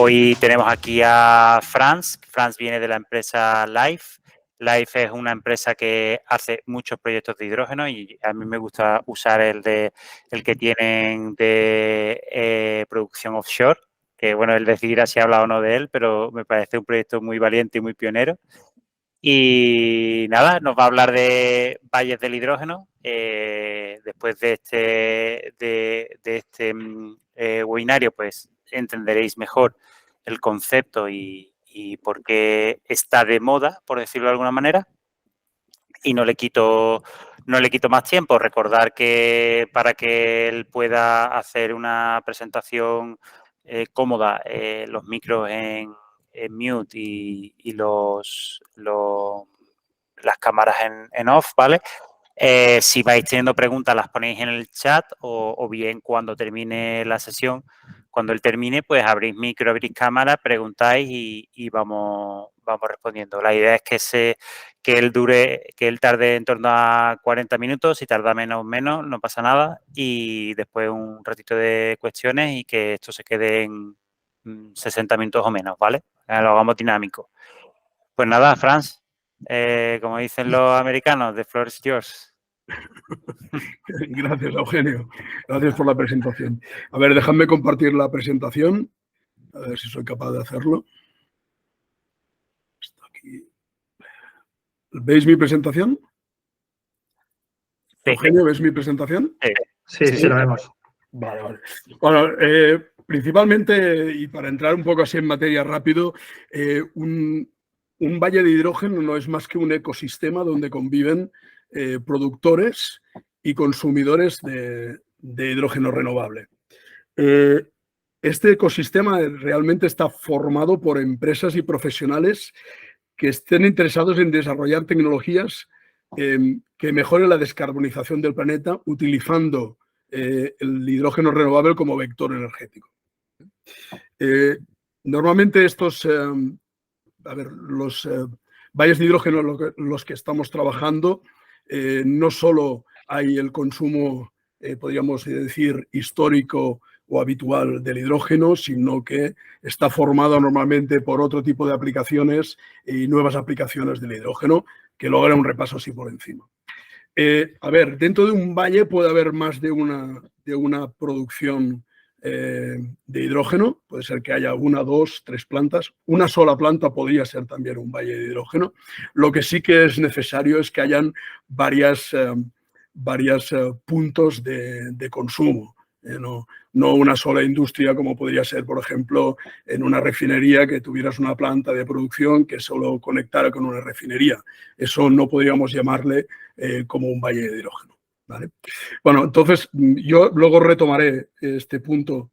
Hoy tenemos aquí a Franz. Franz viene de la empresa Life. Life es una empresa que hace muchos proyectos de hidrógeno y a mí me gusta usar el que tienen de producción offshore, que bueno, él decidirá si habla o no de él, pero me parece un proyecto muy valiente y muy pionero. Y nada, nos va a hablar de valles del hidrógeno. Después de este webinario, pues entenderéis mejor el concepto y por qué está de moda, por decirlo de alguna manera. Y no le quito más tiempo. Recordar que para que él pueda hacer una presentación cómoda, los micros en mute y las cámaras en off, ¿vale? Si vais teniendo preguntas, las ponéis en el chat o bien cuando termine la sesión, cuando él termine, pues abrís micro, abrís cámara, preguntáis y vamos respondiendo. La idea es que él tarde en torno a 40 minutos, si tarda menos, no pasa nada, y después un ratito de cuestiones y que esto se quede en 60 minutos o menos, ¿vale? Lo hagamos dinámico. Pues nada, Franz, como dicen los americanos, the floor is yours. Gracias, Eugenio. Gracias por la presentación. A ver, dejadme compartir la presentación. A ver si soy capaz de hacerlo. Está aquí. ¿Veis mi presentación? Sí. Eugenio, ¿ves mi presentación? Sí, lo vemos. Vale. Bueno, principalmente, y para entrar un poco así en materia rápido, un valle de hidrógeno no es más que un ecosistema donde conviven productores y consumidores de hidrógeno renovable. Este ecosistema realmente está formado por empresas y profesionales que estén interesados en desarrollar tecnologías que mejoren la descarbonización del planeta utilizando el hidrógeno renovable como vector energético. Normalmente los valles de hidrógeno los que estamos trabajando, no solo hay el consumo, podríamos decir, histórico o habitual del hidrógeno, sino que está formado normalmente por otro tipo de aplicaciones y nuevas aplicaciones del hidrógeno, que luego haré un repaso así por encima. A ver, dentro de un valle puede haber más de una producción de hidrógeno. Puede ser que haya 1, 2, 3 plantas. Una sola planta podría ser también un valle de hidrógeno. Lo que sí que es necesario es que hayan varios puntos de consumo. No una sola industria como podría ser, por ejemplo, en una refinería que tuvieras una planta de producción que solo conectara con una refinería. Eso no podríamos llamarle como un valle de hidrógeno, ¿vale? Bueno, entonces yo luego retomaré este punto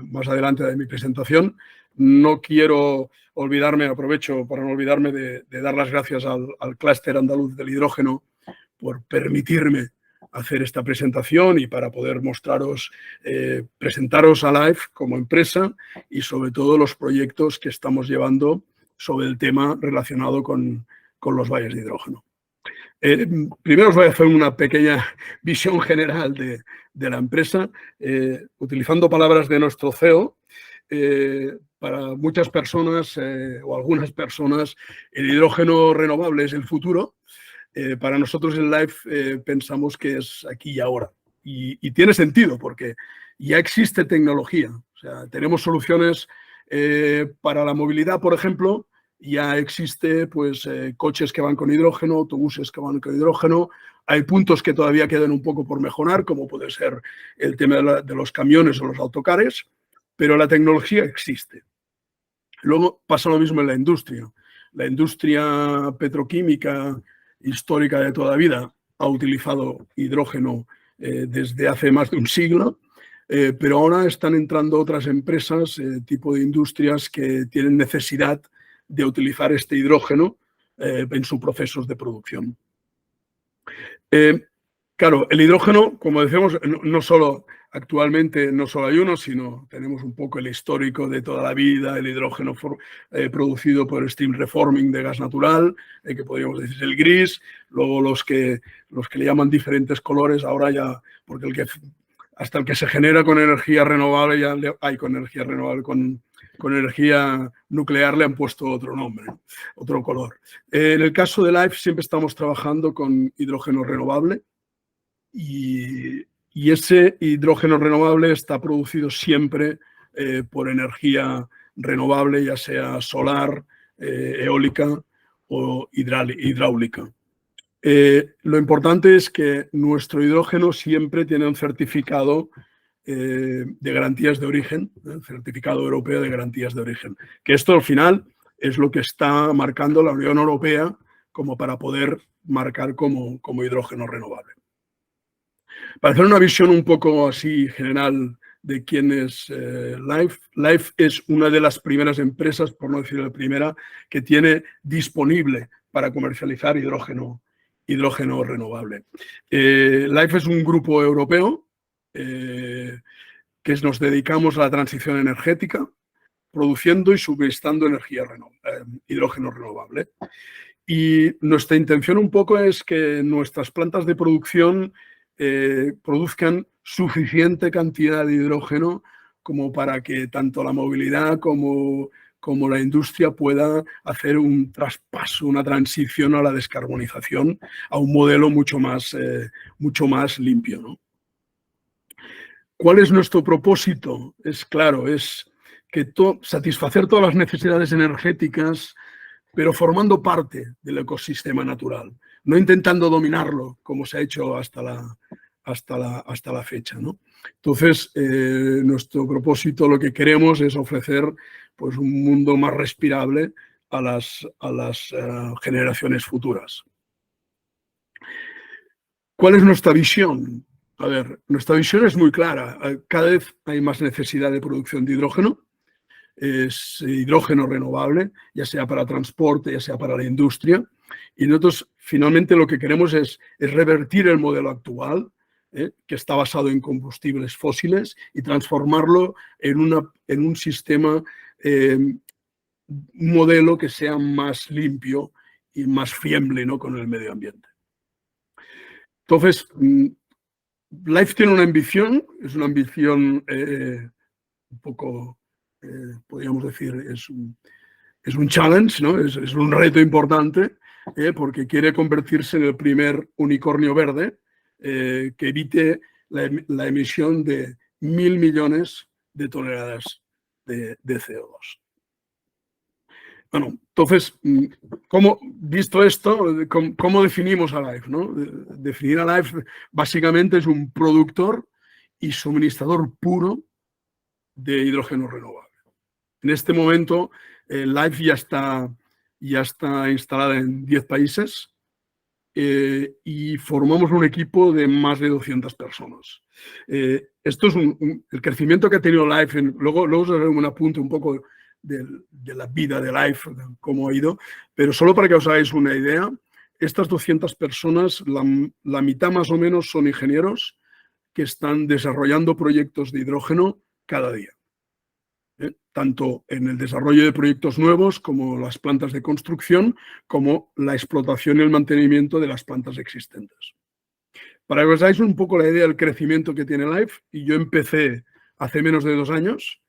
más adelante de mi presentación. No quiero olvidarme, aprovecho para no olvidarme de dar las gracias al Clúster Andaluz del Hidrógeno por permitirme hacer esta presentación y para poder presentaros a Life como empresa y sobre todo los proyectos que estamos llevando sobre el tema relacionado con los valles de hidrógeno. Primero os voy a hacer una pequeña visión general de la empresa, utilizando palabras de nuestro CEO. Para muchas personas o algunas personas el hidrógeno renovable es el futuro. Para nosotros en Life pensamos que es aquí y ahora. Y tiene sentido porque ya existe tecnología. O sea, tenemos soluciones para la movilidad, por ejemplo. Ya existe coches que van con hidrógeno, autobuses que van con hidrógeno. Hay puntos que todavía quedan un poco por mejorar, como puede ser el tema de los camiones o los autocares, pero la tecnología existe. Luego pasa lo mismo en la industria. La industria petroquímica histórica de toda la vida ha utilizado hidrógeno desde hace más de un siglo, pero ahora están entrando otras empresas, tipo de industrias que tienen necesidad de utilizar este hidrógeno en sus procesos de producción. Claro, el hidrógeno, como decíamos, no solo actualmente no solo hay uno, sino tenemos un poco el histórico de toda la vida, el hidrógeno producido por el steam reforming de gas natural, que podríamos decir el gris, luego los que le llaman diferentes colores, ahora ya, porque hasta el que se genera con energía renovable, con con energía nuclear le han puesto otro nombre, otro color. En el caso de Life siempre estamos trabajando con hidrógeno renovable y ese hidrógeno renovable está producido siempre por energía renovable, ya sea solar, eólica o hidráulica. Lo importante es que nuestro hidrógeno siempre tiene un certificado de garantías de origen, el certificado europeo de garantías de origen, que esto al final es lo que está marcando la Unión Europea como para poder marcar como hidrógeno renovable. Para hacer una visión un poco así general de quién es Life, Life es una de las primeras empresas, por no decir la primera, que tiene disponible para comercializar hidrógeno renovable. Life es un grupo europeo que nos dedicamos a la transición energética, produciendo y suministrando hidrógeno renovable. Y nuestra intención un poco es que nuestras plantas de producción produzcan suficiente cantidad de hidrógeno como para que tanto la movilidad como la industria pueda hacer un traspaso, una transición a la descarbonización, a un modelo mucho más limpio, ¿no? ¿Cuál es nuestro propósito? Es claro, es que satisfacer todas las necesidades energéticas, pero formando parte del ecosistema natural, no intentando dominarlo como se ha hecho hasta la fecha, ¿no? Entonces, nuestro propósito, lo que queremos es ofrecer pues, un mundo más respirable a las generaciones futuras. ¿Cuál es nuestra visión? A ver, nuestra visión es muy clara. Cada vez hay más necesidad de producción de hidrógeno. Es hidrógeno renovable, ya sea para transporte, ya sea para la industria. Y nosotros finalmente lo que queremos es revertir el modelo actual, que está basado en combustibles fósiles, y transformarlo en un sistema, un modelo que sea más limpio y más friendly, ¿no?, con el medio ambiente. Entonces, Life tiene una ambición, es una ambición un poco, podríamos decir, es un challenge, ¿no? Es un reto importante, porque quiere convertirse en el primer unicornio verde que evite la emisión de 1.000 millones de toneladas de CO2. Bueno, entonces, visto esto, ¿cómo definimos a Life, ¿no? Definir a Life básicamente es un productor y suministrador puro de hidrógeno renovable. En este momento, Life ya está instalada en 10 países y formamos un equipo de más de 200 personas. Esto es el crecimiento que ha tenido Life. Luego os haré un apunte un poco de la vida de Life, de cómo ha ido, pero solo para que os hagáis una idea, estas 200 personas, la mitad más o menos son ingenieros que están desarrollando proyectos de hidrógeno cada día. Tanto en el desarrollo de proyectos nuevos como las plantas de construcción, como la explotación y el mantenimiento de las plantas existentes. Para que os hagáis un poco la idea del crecimiento que tiene Life, y yo empecé hace menos de 2 años,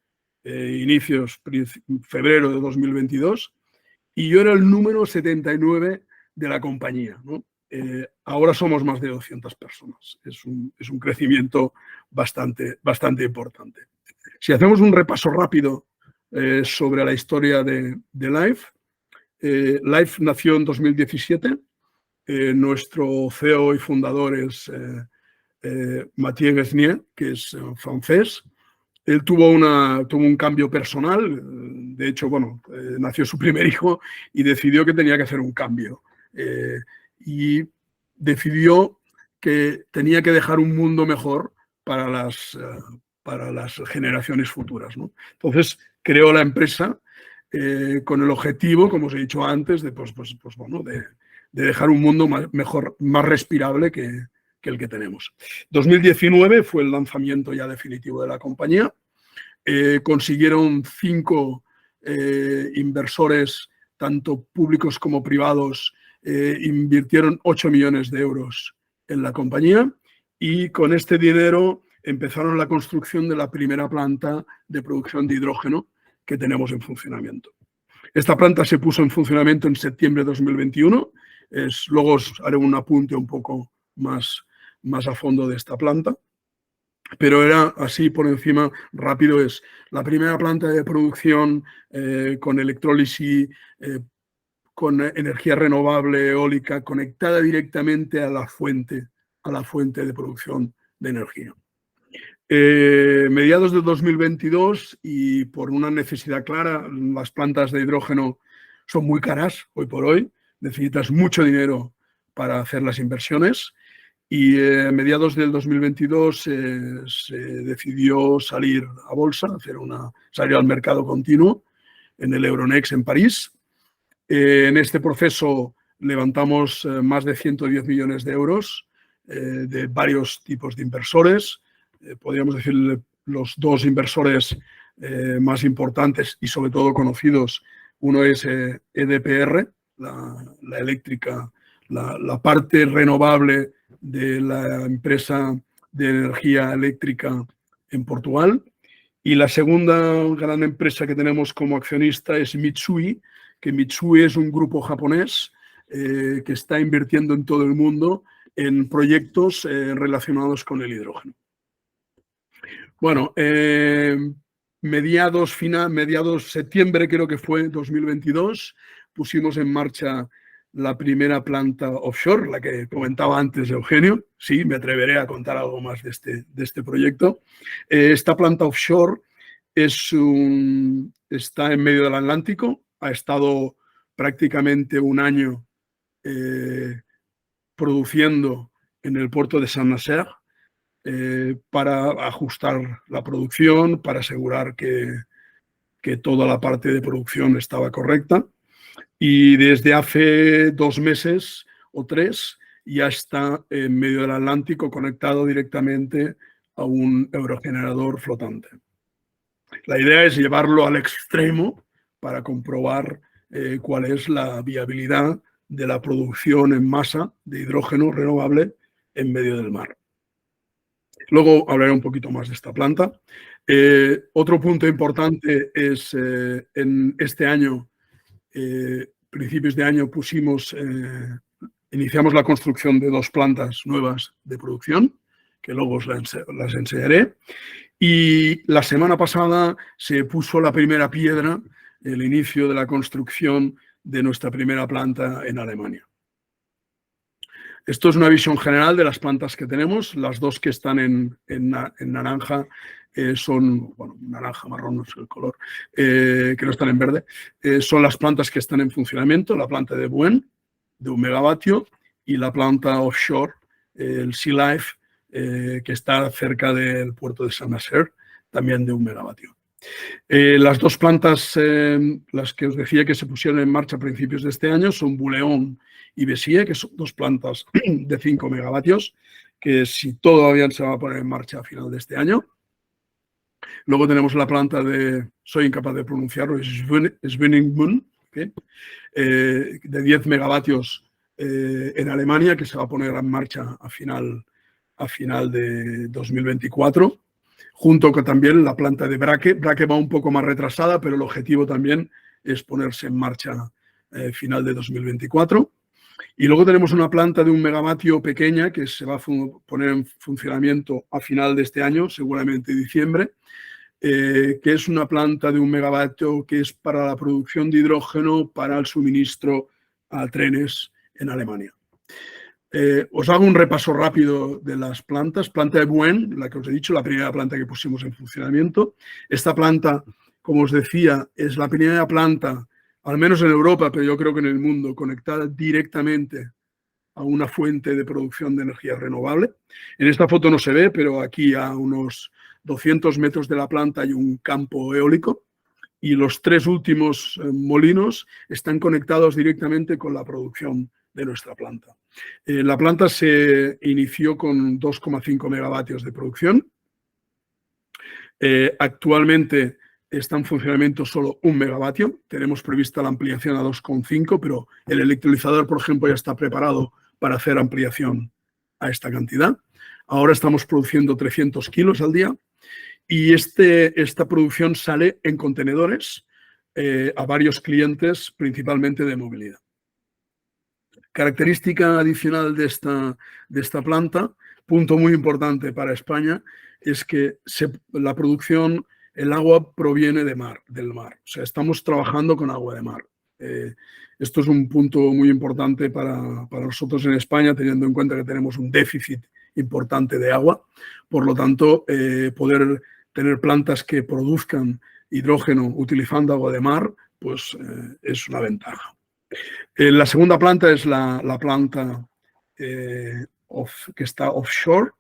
febrero de 2022, y yo era el número 79 de la compañía, ¿no? Ahora somos más de 200 personas. Es un crecimiento bastante importante. Si hacemos un repaso rápido sobre la historia de Life, Life nació en 2017. Nuestro CEO y fundador es Mathieu Guesnier, que es francés. Él tuvo un cambio personal. De hecho, bueno, nació su primer hijo y decidió que tenía que hacer un cambio. Y decidió que tenía que dejar un mundo mejor para las generaciones futuras, ¿no? Entonces, creó la empresa con el objetivo, como os he dicho antes, de dejar un mundo mejor, más respirable que el que tenemos. 2019 fue el lanzamiento ya definitivo de la compañía. Consiguieron 5 inversores, tanto públicos como privados, invirtieron 8 millones de euros en la compañía, y con este dinero empezaron la construcción de la primera planta de producción de hidrógeno, que tenemos en funcionamiento. Esta planta se puso en funcionamiento en septiembre de 2021. Luego os haré un apunte un poco más a fondo de esta planta. Pero era así por encima, rápido, es la primera planta de producción con electrólisis, con energía renovable eólica, conectada directamente a la fuente de producción de energía. Mediados de 2022, y por una necesidad clara, las plantas de hidrógeno son muy caras hoy por hoy, necesitas mucho dinero para hacer las inversiones. Y a mediados del 2022 se decidió salir a bolsa, salir al mercado continuo en el Euronext en París. En este proceso levantamos más de 110 millones de euros de varios tipos de inversores. Podríamos decir los dos inversores más importantes y sobre todo conocidos. Uno es EDPR, la eléctrica, la parte renovable de la empresa de energía eléctrica en Portugal. Y la segunda gran empresa que tenemos como accionista es Mitsui, que Mitsui es un grupo japonés que está invirtiendo en todo el mundo en proyectos relacionados con el hidrógeno. Bueno, mediados septiembre, creo que fue 2022, pusimos en marcha la primera planta offshore, la que comentaba antes Eugenio. Sí, me atreveré a contar algo más de este proyecto. Esta planta offshore está en medio del Atlántico, ha estado prácticamente un año produciendo en el puerto de Saint-Nazaire para ajustar la producción, para asegurar que toda la parte de producción estaba correcta. Y desde hace 2 meses o 3 ya está en medio del Atlántico conectado directamente a un aerogenerador flotante. La idea es llevarlo al extremo para comprobar cuál es la viabilidad de la producción en masa de hidrógeno renovable en medio del mar. Luego hablaré un poquito más de esta planta. Otro punto importante es en este año, principios de año, iniciamos la construcción de 2 plantas nuevas de producción, que luego os las enseñaré. Y la semana pasada se puso la primera piedra, el inicio de la construcción de nuestra primera planta en Alemania. Esto es una visión general de las plantas que tenemos. Las 2 que están en naranja son, bueno, naranja, marrón, no es el color, que no están en verde, son las plantas que están en funcionamiento, la planta de Buen, de 1 megavatio, y la planta offshore, el Sea Life, que está cerca del puerto de Saint-Nazaire, también de 1 megavatio. Las 2 plantas, las que os decía que se pusieron en marcha a principios de este año, son Bouleon y Béziers, que son 2 plantas de 5 megavatios, que si todo va bien se va a poner en marcha a final de este año. Luego tenemos la planta soy incapaz de pronunciarlo, es Schwenningen, ¿okay? De 10 megavatios en Alemania, que se va a poner en marcha a final de 2024. Junto con también la planta de Braque. Braque va un poco más retrasada, pero el objetivo también es ponerse en marcha final de 2024. Y luego tenemos una planta de 1 megavatio pequeña que se va a poner en funcionamiento a final de este año, seguramente diciembre, que es una planta de 1 megavatio que es para la producción de hidrógeno para el suministro a trenes en Alemania. Os hago un repaso rápido de las plantas. Planta de Buen, la que os he dicho, la primera planta que pusimos en funcionamiento. Esta planta, como os decía, es la primera planta, al menos en Europa, pero yo creo que en el mundo, conectada directamente a una fuente de producción de energía renovable. En esta foto no se ve, pero aquí a unos 200 metros de la planta hay un campo eólico y los 3 últimos molinos están conectados directamente con la producción de nuestra planta. La planta se inició con 2,5 megavatios de producción. Actualmente está en funcionamiento solo 1 megavatio. Tenemos prevista la ampliación a 2,5, pero el electrolizador, por ejemplo, ya está preparado para hacer ampliación a esta cantidad. Ahora estamos produciendo 300 kilos al día Y esta producción sale en contenedores a varios clientes, principalmente de movilidad. Característica adicional de esta planta, punto muy importante para España, es que la producción, el agua proviene del mar. O sea, estamos trabajando con agua de mar. Esto es un punto muy importante para nosotros en España, teniendo en cuenta que tenemos un déficit importante de agua. Por lo tanto, poder tener plantas que produzcan hidrógeno utilizando agua de mar, pues es una ventaja. La segunda planta es la planta que está offshore.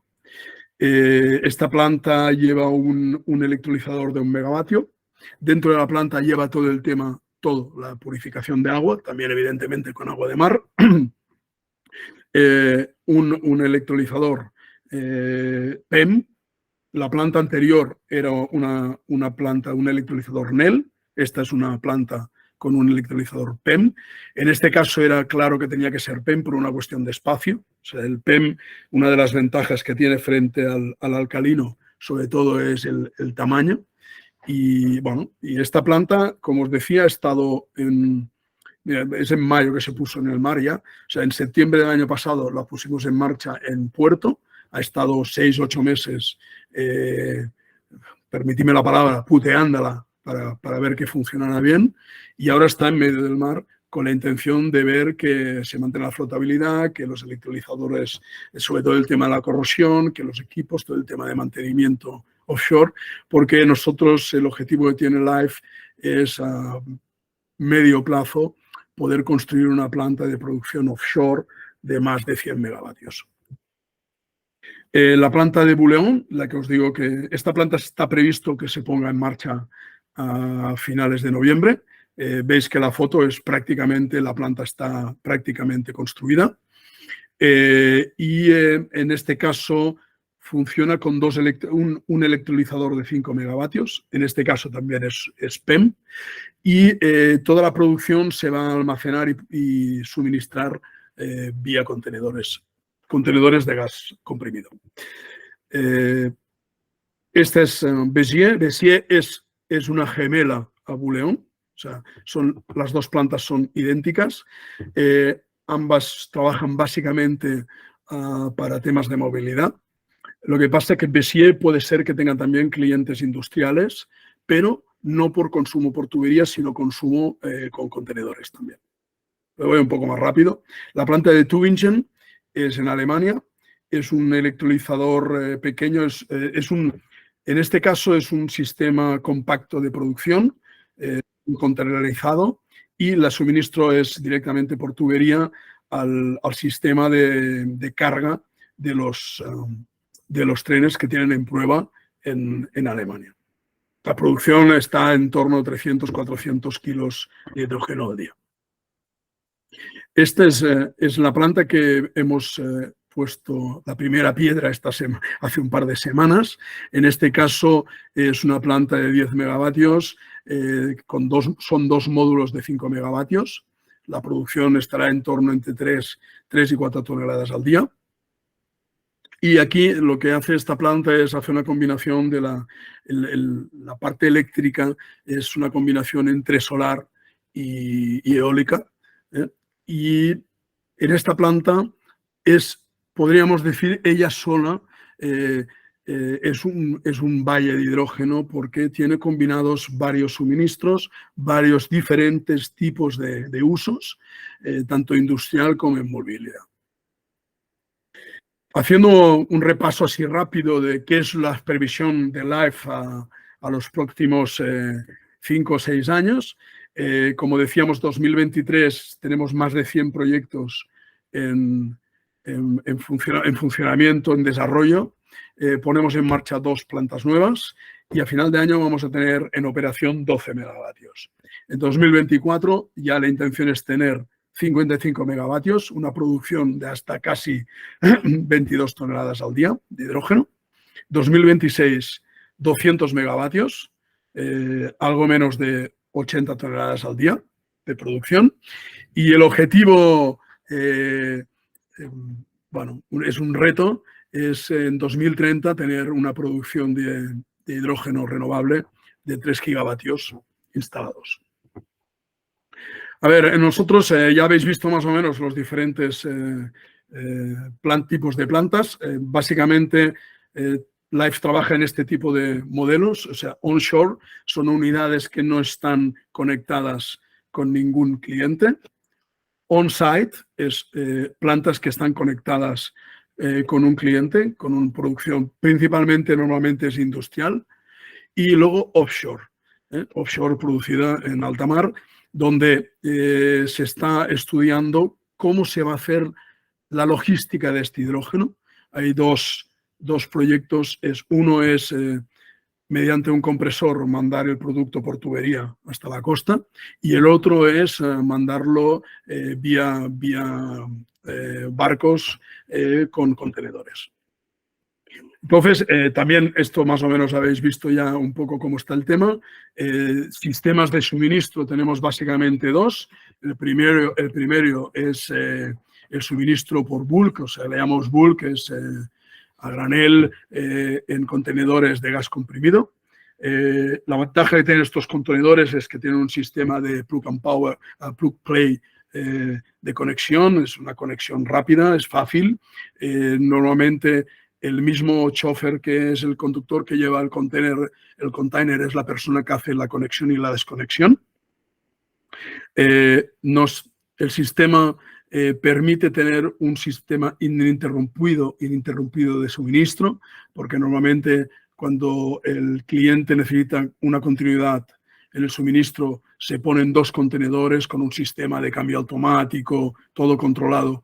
Esta planta lleva un electrolizador de 1 megavatio. Dentro de la planta lleva todo el tema, la purificación de agua, también evidentemente con agua de mar. Un electrolizador PEM. La planta anterior era un electrolizador NEL. Esta es una planta con un electrolizador PEM. En este caso era claro que tenía que ser PEM por una cuestión de espacio. O sea, el PEM, una de las ventajas que tiene frente al alcalino, sobre todo es el tamaño. Y bueno, y esta planta, como os decía, ha estado es en mayo que se puso en el mar ya. O sea, en septiembre del año pasado la pusimos en marcha en puerto. Ha estado 6 u 8 meses, permitidme la palabra, puteándola para ver que funcionara bien, y ahora está en medio del mar con la intención de ver que se mantenga la flotabilidad, que los electrolizadores, sobre todo el tema de la corrosión, que los equipos, todo el tema de mantenimiento offshore, porque nosotros el objetivo que tiene Life es a medio plazo poder construir una planta de producción offshore de más de 100 megavatios. La planta de Bouleon, la que os digo que esta planta está previsto que se ponga en marcha a finales de noviembre. Veis que la foto es la planta está prácticamente construida. En este caso funciona con un electrolizador de 5 megavatios. En este caso también es PEM. Y toda la producción se va a almacenar y suministrar vía contenedores de gas comprimido. Esta es Béziers. Béziers es una gemela a Bouleon. O sea, las dos plantas son idénticas. Ambas trabajan básicamente para temas de movilidad. Lo que pasa es que Béziers puede ser que tenga también clientes industriales, pero no por consumo por tuberías, sino consumo con contenedores también. Lo voy un poco más rápido. La planta de Tübingen es en Alemania. Es un electrolizador pequeño. En este caso es un sistema compacto de producción, containerizado, y el suministro es directamente por tubería al sistema de carga de los trenes que tienen en prueba en Alemania. La producción está en torno a 300-400 kilos de hidrógeno al día. Esta es la planta que hemos puesto la primera piedra hace un par de semanas. En este caso es una planta de 10 megavatios, son 2 módulos de 5 megavatios. La producción estará en torno entre 3 y 4 toneladas al día. Y aquí lo que hace esta planta es hacer una combinación de la parte eléctrica, es una combinación entre solar y eólica. Y en esta planta podríamos decir, ella sola es un valle de hidrógeno porque tiene combinados varios suministros, varios diferentes tipos de usos, tanto industrial como en movilidad. Haciendo un repaso así rápido de qué es la previsión de Life a los próximos 5 o 6 años, como decíamos, 2023 tenemos más de 100 proyectos en funcionamiento, en desarrollo. Ponemos en marcha 2 plantas nuevas y a final de año vamos a tener en operación 12 megavatios. En 2024 ya la intención es tener 55 megavatios, una producción de hasta casi 22 toneladas al día de hidrógeno. 2026, 200 megavatios, algo menos de 80 toneladas al día de producción. Y el objetivo, bueno, es un reto, es en 2030 tener una producción de de hidrógeno renovable de 3 gigavatios instalados. A ver, nosotros ya habéis visto más o menos los diferentes tipos de plantas. Básicamente, Life trabaja en este tipo de modelos, o sea, onshore, son unidades que no están conectadas con ningún cliente. On-site es plantas que están conectadas con un cliente, con una producción principalmente, normalmente es industrial. Y luego offshore, offshore producida en alta mar, donde se está estudiando cómo se va a hacer la logística de este hidrógeno. Hay dos proyectos. Uno es mediante un compresor mandar el producto por tubería hasta la costa y el otro es mandarlo vía barcos con contenedores. Entonces, también esto más o menos habéis visto ya un poco cómo está el tema. Sistemas de suministro tenemos básicamente dos. El primero es el suministro por bulk, o sea, le llamamos bulk, es a granel en contenedores de gas comprimido. La ventaja que tienen estos contenedores es que tienen un sistema de plug and power, plug play de conexión. Es una conexión rápida, es fácil. Normalmente el mismo chofer que es el conductor que lleva el container es la persona que hace la conexión y la desconexión. El sistema permite tener un sistema ininterrumpido de suministro, porque normalmente cuando el cliente necesita una continuidad en el suministro se ponen 2 contenedores con un sistema de cambio automático, todo controlado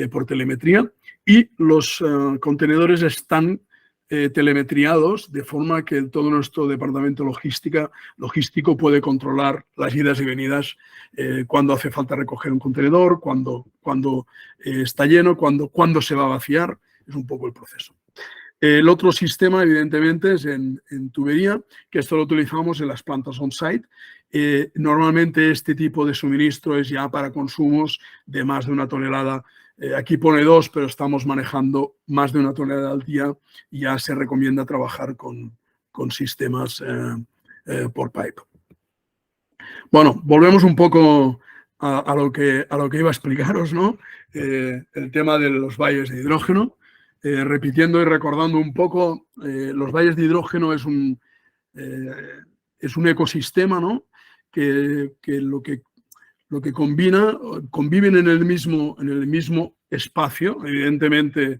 por telemetría. Y los contenedores están telemetriados de forma que todo nuestro departamento logístico puede controlar las idas y venidas cuando hace falta recoger un contenedor, cuando está lleno, cuando se va a vaciar. Es un poco el proceso. El otro sistema, evidentemente, es en tubería, que esto lo utilizamos en las plantas on-site. Normalmente este tipo de suministro es ya para consumos de más de 1 tonelada. Aquí pone 2, pero estamos manejando más de 1 tonelada al día y ya se recomienda trabajar con sistemas por pipe. Bueno, volvemos un poco a lo que iba a explicaros, ¿no? El tema de los valles de hidrógeno. Repitiendo y recordando un poco, los valles de hidrógeno es un ecosistema, ¿no? que lo que conviven en el mismo espacio. Evidentemente,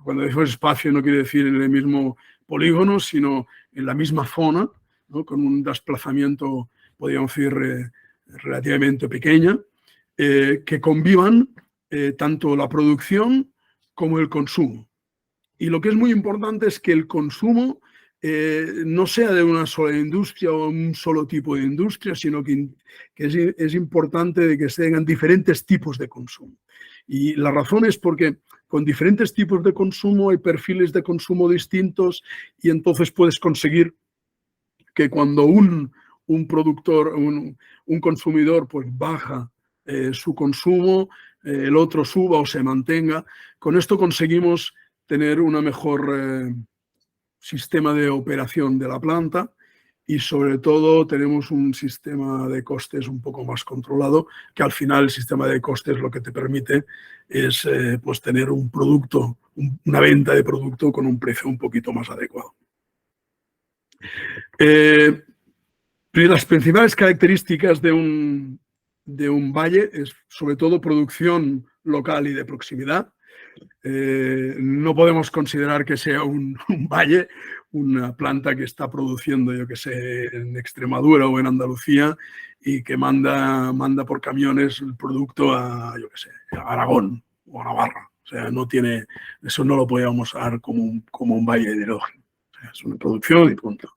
cuando decimos espacio no quiere decir en el mismo polígono, sino en la misma zona, ¿no? Con un desplazamiento, podríamos decir, relativamente pequeña, que convivan tanto la producción como el consumo. Y lo que es muy importante es que el consumo no sea de una sola industria o un solo tipo de industria, sino que es importante de que se tengan diferentes tipos de consumo. Y la razón es porque con diferentes tipos de consumo hay perfiles de consumo distintos y entonces puedes conseguir que cuando un productor, un consumidor, pues baja su consumo, el otro suba o se mantenga. Con esto conseguimos tener una mejor sistema de operación de la planta y sobre todo tenemos un sistema de costes un poco más controlado, que al final el sistema de costes lo que te permite es pues tener un producto, una venta de producto con un precio un poquito más adecuado. Las principales características de un valle es sobre todo producción local y de proximidad. No podemos considerar que sea un valle, una planta que está produciendo, yo que sé, en Extremadura o en Andalucía y que manda por camiones el producto a, yo que sé, a Aragón o a Navarra. O sea, no tiene, eso no lo podríamos dar como un valle de hidrógeno. O sea, es una producción y punto.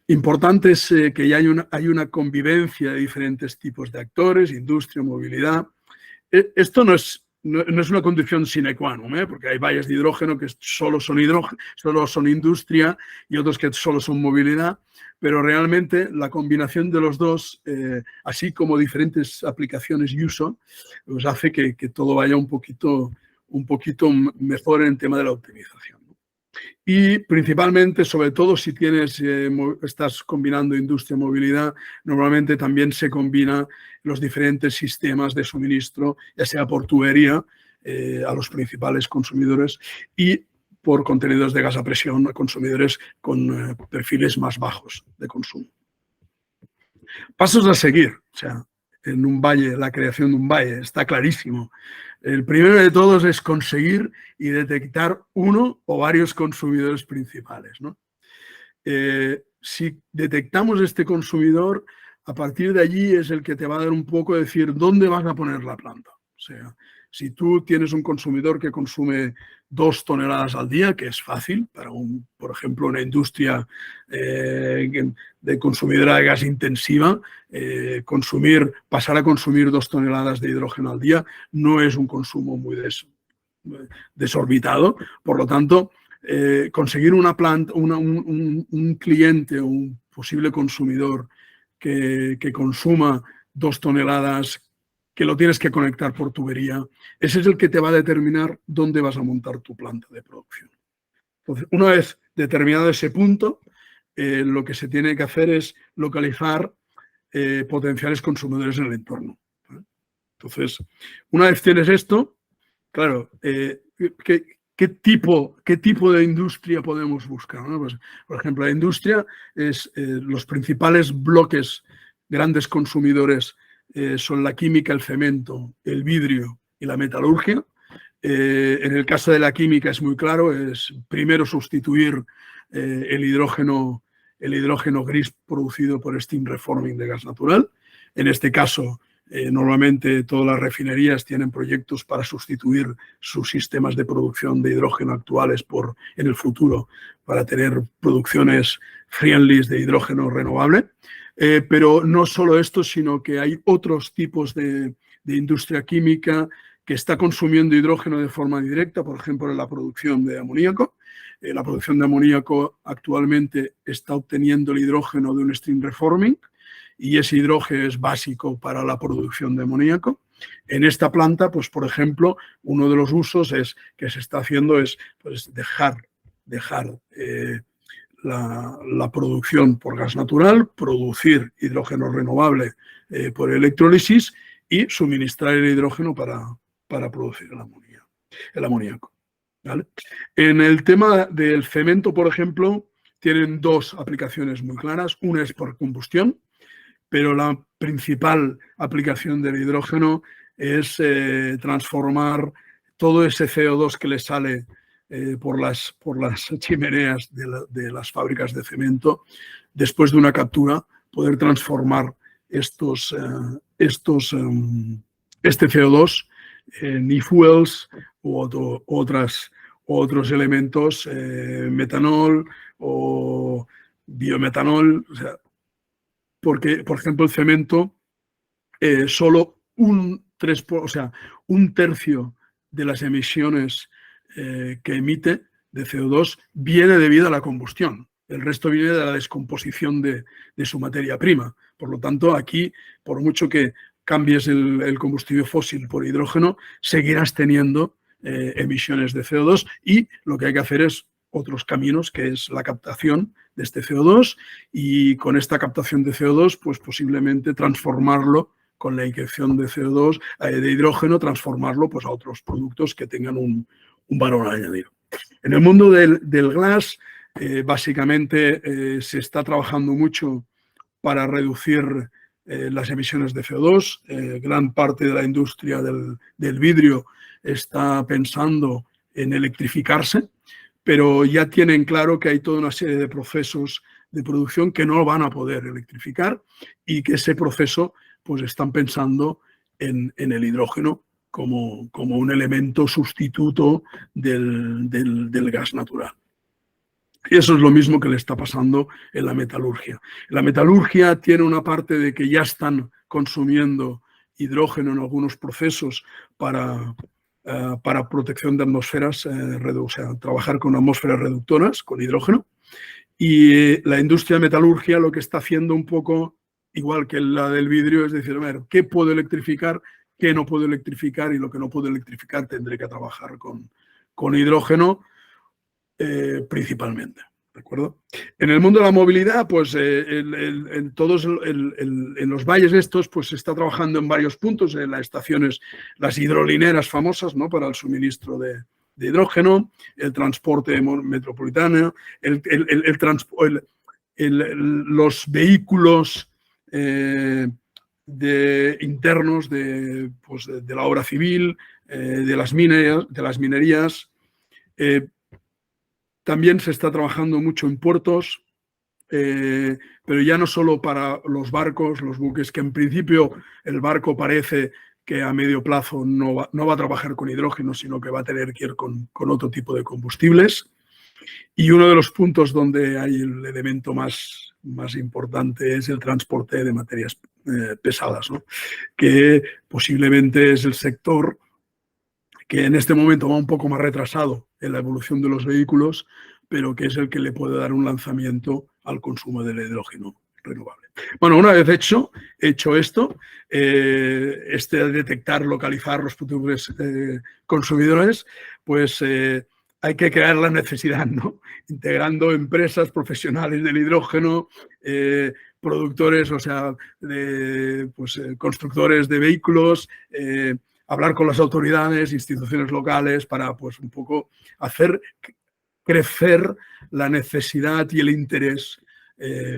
Importante es que ya hay una convivencia de diferentes tipos de actores, industria, movilidad. Esto no es una condición sine qua non, porque hay valles de hidrógeno que solo son industria y otros que solo son movilidad, pero realmente la combinación de los dos, así como diferentes aplicaciones y uso, pues hace que todo vaya un poquito mejor en el tema de la optimización. Y principalmente, sobre todo si estás combinando industria y movilidad, normalmente también se combina los diferentes sistemas de suministro, ya sea por tubería a los principales consumidores y por contenedores de gas a presión a consumidores con perfiles más bajos de consumo. Pasos a seguir, o sea, en un valle, la creación de un valle, está clarísimo. El primero de todos es conseguir y detectar uno o varios consumidores principales, ¿no? Si detectamos este consumidor, a partir de allí es el que te va a dar un poco de decir dónde vas a poner la planta. O sea, si tú tienes un consumidor que consume 2 toneladas al día, que es fácil para, por ejemplo, una industria de consumidora de gas intensiva, pasar a consumir 2 toneladas de hidrógeno al día no es un consumo muy desorbitado. Por lo tanto, conseguir una planta, un cliente o un posible consumidor que consuma 2 toneladas, que lo tienes que conectar por tubería, ese es el que te va a determinar dónde vas a montar tu planta de producción. Entonces, una vez determinado ese punto, lo que se tiene que hacer es localizar potenciales consumidores en el entorno. Entonces, una vez tienes esto, claro, ¿qué tipo de industria podemos buscar, ¿no? Pues, por ejemplo, la industria es los principales bloques, grandes consumidores son la química, el cemento, el vidrio y la metalurgia. En el caso de la química es muy claro, es primero sustituir el hidrógeno gris producido por steam reforming de gas natural. En este caso, normalmente todas las refinerías tienen proyectos para sustituir sus sistemas de producción de hidrógeno actuales en el futuro para tener producciones friendly de hidrógeno renovable. Pero no solo esto, sino que hay otros tipos de industria química que está consumiendo hidrógeno de forma directa, por ejemplo, en la producción de amoníaco. La producción de amoníaco actualmente está obteniendo el hidrógeno de un steam reforming, y ese hidrógeno es básico para la producción de amoníaco. En esta planta, pues, por ejemplo, uno de los usos que se está haciendo es pues, dejar la producción por gas natural, producir hidrógeno renovable por electrólisis y suministrar el hidrógeno para producir el amoníaco. ¿Vale? En el tema del cemento, por ejemplo, tienen 2 aplicaciones muy claras. Una es por combustión, pero la principal aplicación del hidrógeno es transformar todo ese CO2 que le sale por las chimeneas de las fábricas de cemento, después de una captura, poder transformar este CO2 en e-fuels u otros elementos, metanol o biometanol, o sea, porque, por ejemplo, el cemento solo un tercio de las emisiones que emite de CO2 viene debido a la combustión. El resto viene de la descomposición de su materia prima. Por lo tanto, aquí, por mucho que cambies el combustible fósil por hidrógeno, seguirás teniendo emisiones de CO2, y lo que hay que hacer es otros caminos, que es la captación de este CO2, y con esta captación de CO2, pues posiblemente transformarlo con la inyección de CO2, de hidrógeno, transformarlo pues, a otros productos que tengan un valor añadido. En el mundo del glass, básicamente se está trabajando mucho para reducir las emisiones de CO2. Gran parte de la industria del vidrio está pensando en electrificarse, pero ya tienen claro que hay toda una serie de procesos de producción que no van a poder electrificar, y que ese proceso pues están pensando en el hidrógeno como un elemento sustituto del gas natural. Y eso es lo mismo que le está pasando en la metalurgia. La metalurgia tiene una parte de que ya están consumiendo hidrógeno en algunos procesos para protección de atmósferas, o sea, trabajar con atmósferas reductoras, con hidrógeno. Y la industria de metalurgia lo que está haciendo un poco igual que la del vidrio, es decir, a ver, ¿qué puedo electrificar? ¿Qué no puedo electrificar? Y lo que no puedo electrificar tendré que trabajar con hidrógeno, principalmente. ¿De acuerdo? En el mundo de la movilidad, pues en los valles estos, pues se está trabajando en varios puntos, en las estaciones, las hidrolineras famosas, ¿no? Para el suministro de hidrógeno, el transporte metropolitano, los vehículos internos de la obra civil, de las minerías. También se está trabajando mucho en puertos, pero ya no solo para los barcos, los buques, que en principio el barco parece que a medio plazo no va a trabajar con hidrógeno, sino que va a tener que ir con otro tipo de combustibles. Y uno de los puntos donde hay el elemento más importante es el transporte de materias pesadas, ¿no? Que posiblemente es el sector que en este momento va un poco más retrasado en la evolución de los vehículos, pero que es el que le puede dar un lanzamiento al consumo del hidrógeno renovable. Bueno, una vez hecho esto, detectar, localizar los futuros consumidores, pues hay que crear la necesidad, ¿no? Integrando empresas profesionales del hidrógeno, productores, o sea, constructores de vehículos, hablar con las autoridades, instituciones locales para, pues, un poco hacer crecer la necesidad y el interés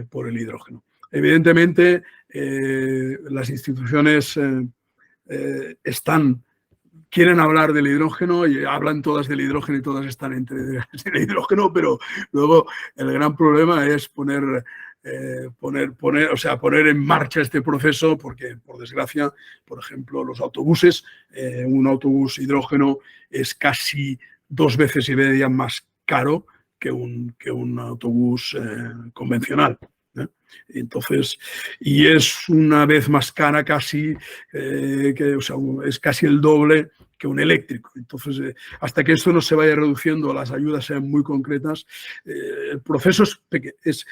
por el hidrógeno. Evidentemente, las instituciones quieren hablar del hidrógeno y hablan todas del hidrógeno y todas están entre el hidrógeno, pero luego el gran problema es poner en marcha este proceso, porque, por desgracia, por ejemplo, los autobuses, un autobús hidrógeno es casi 2 veces y media más caro que un autobús convencional. Entonces, y es una vez más cara casi, es casi el doble que un eléctrico. Entonces, hasta que esto no se vaya reduciendo, las ayudas sean muy concretas, el proceso es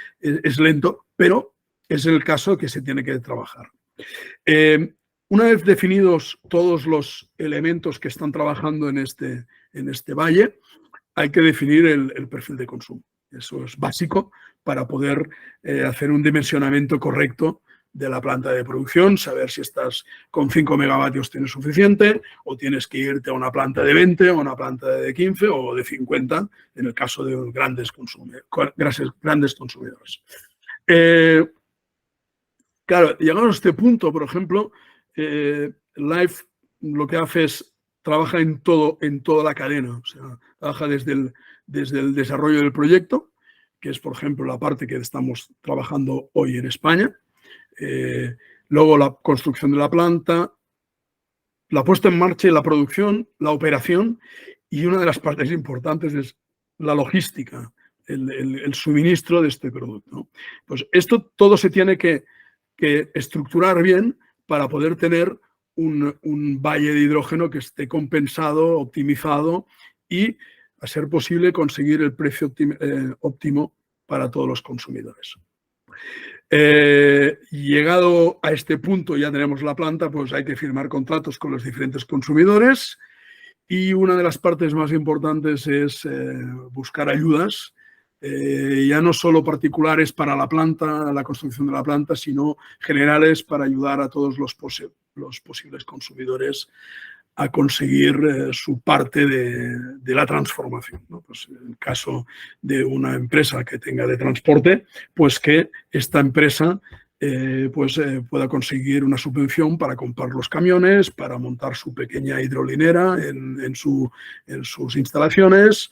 lento, pero es el caso que se tiene que trabajar. Una vez definidos todos los elementos que están trabajando en este valle, hay que definir el perfil de consumo. Eso es básico para poder hacer un dimensionamiento correcto de la planta de producción, saber si estás con 5 megavatios tienes suficiente o tienes que irte a una planta de 20 o una planta de 15 o de 50 en el caso de grandes consumidores. Claro, llegado a este punto, por ejemplo, Life lo que hace es trabaja en toda la cadena, o sea, trabaja desde el desarrollo del proyecto, que es, por ejemplo, la parte que estamos trabajando hoy en España, luego la construcción de la planta, la puesta en marcha y la producción, la operación, y una de las partes importantes es la logística, el suministro de este producto. Pues esto todo se tiene que estructurar bien para poder tener un valle de hidrógeno que esté compensado, optimizado y, a ser posible, conseguir el precio óptimo para todos los consumidores. Llegado a este punto, ya tenemos la planta, pues hay que firmar contratos con los diferentes consumidores y una de las partes más importantes es buscar ayudas, ya no solo particulares para la planta, la construcción de la planta, sino generales para ayudar a todos los posibles consumidores a conseguir su parte de la transformación, ¿no? Pues en el caso de una empresa que tenga de transporte, pues que esta empresa pueda conseguir una subvención para comprar los camiones, para montar su pequeña hidrolinera en sus instalaciones,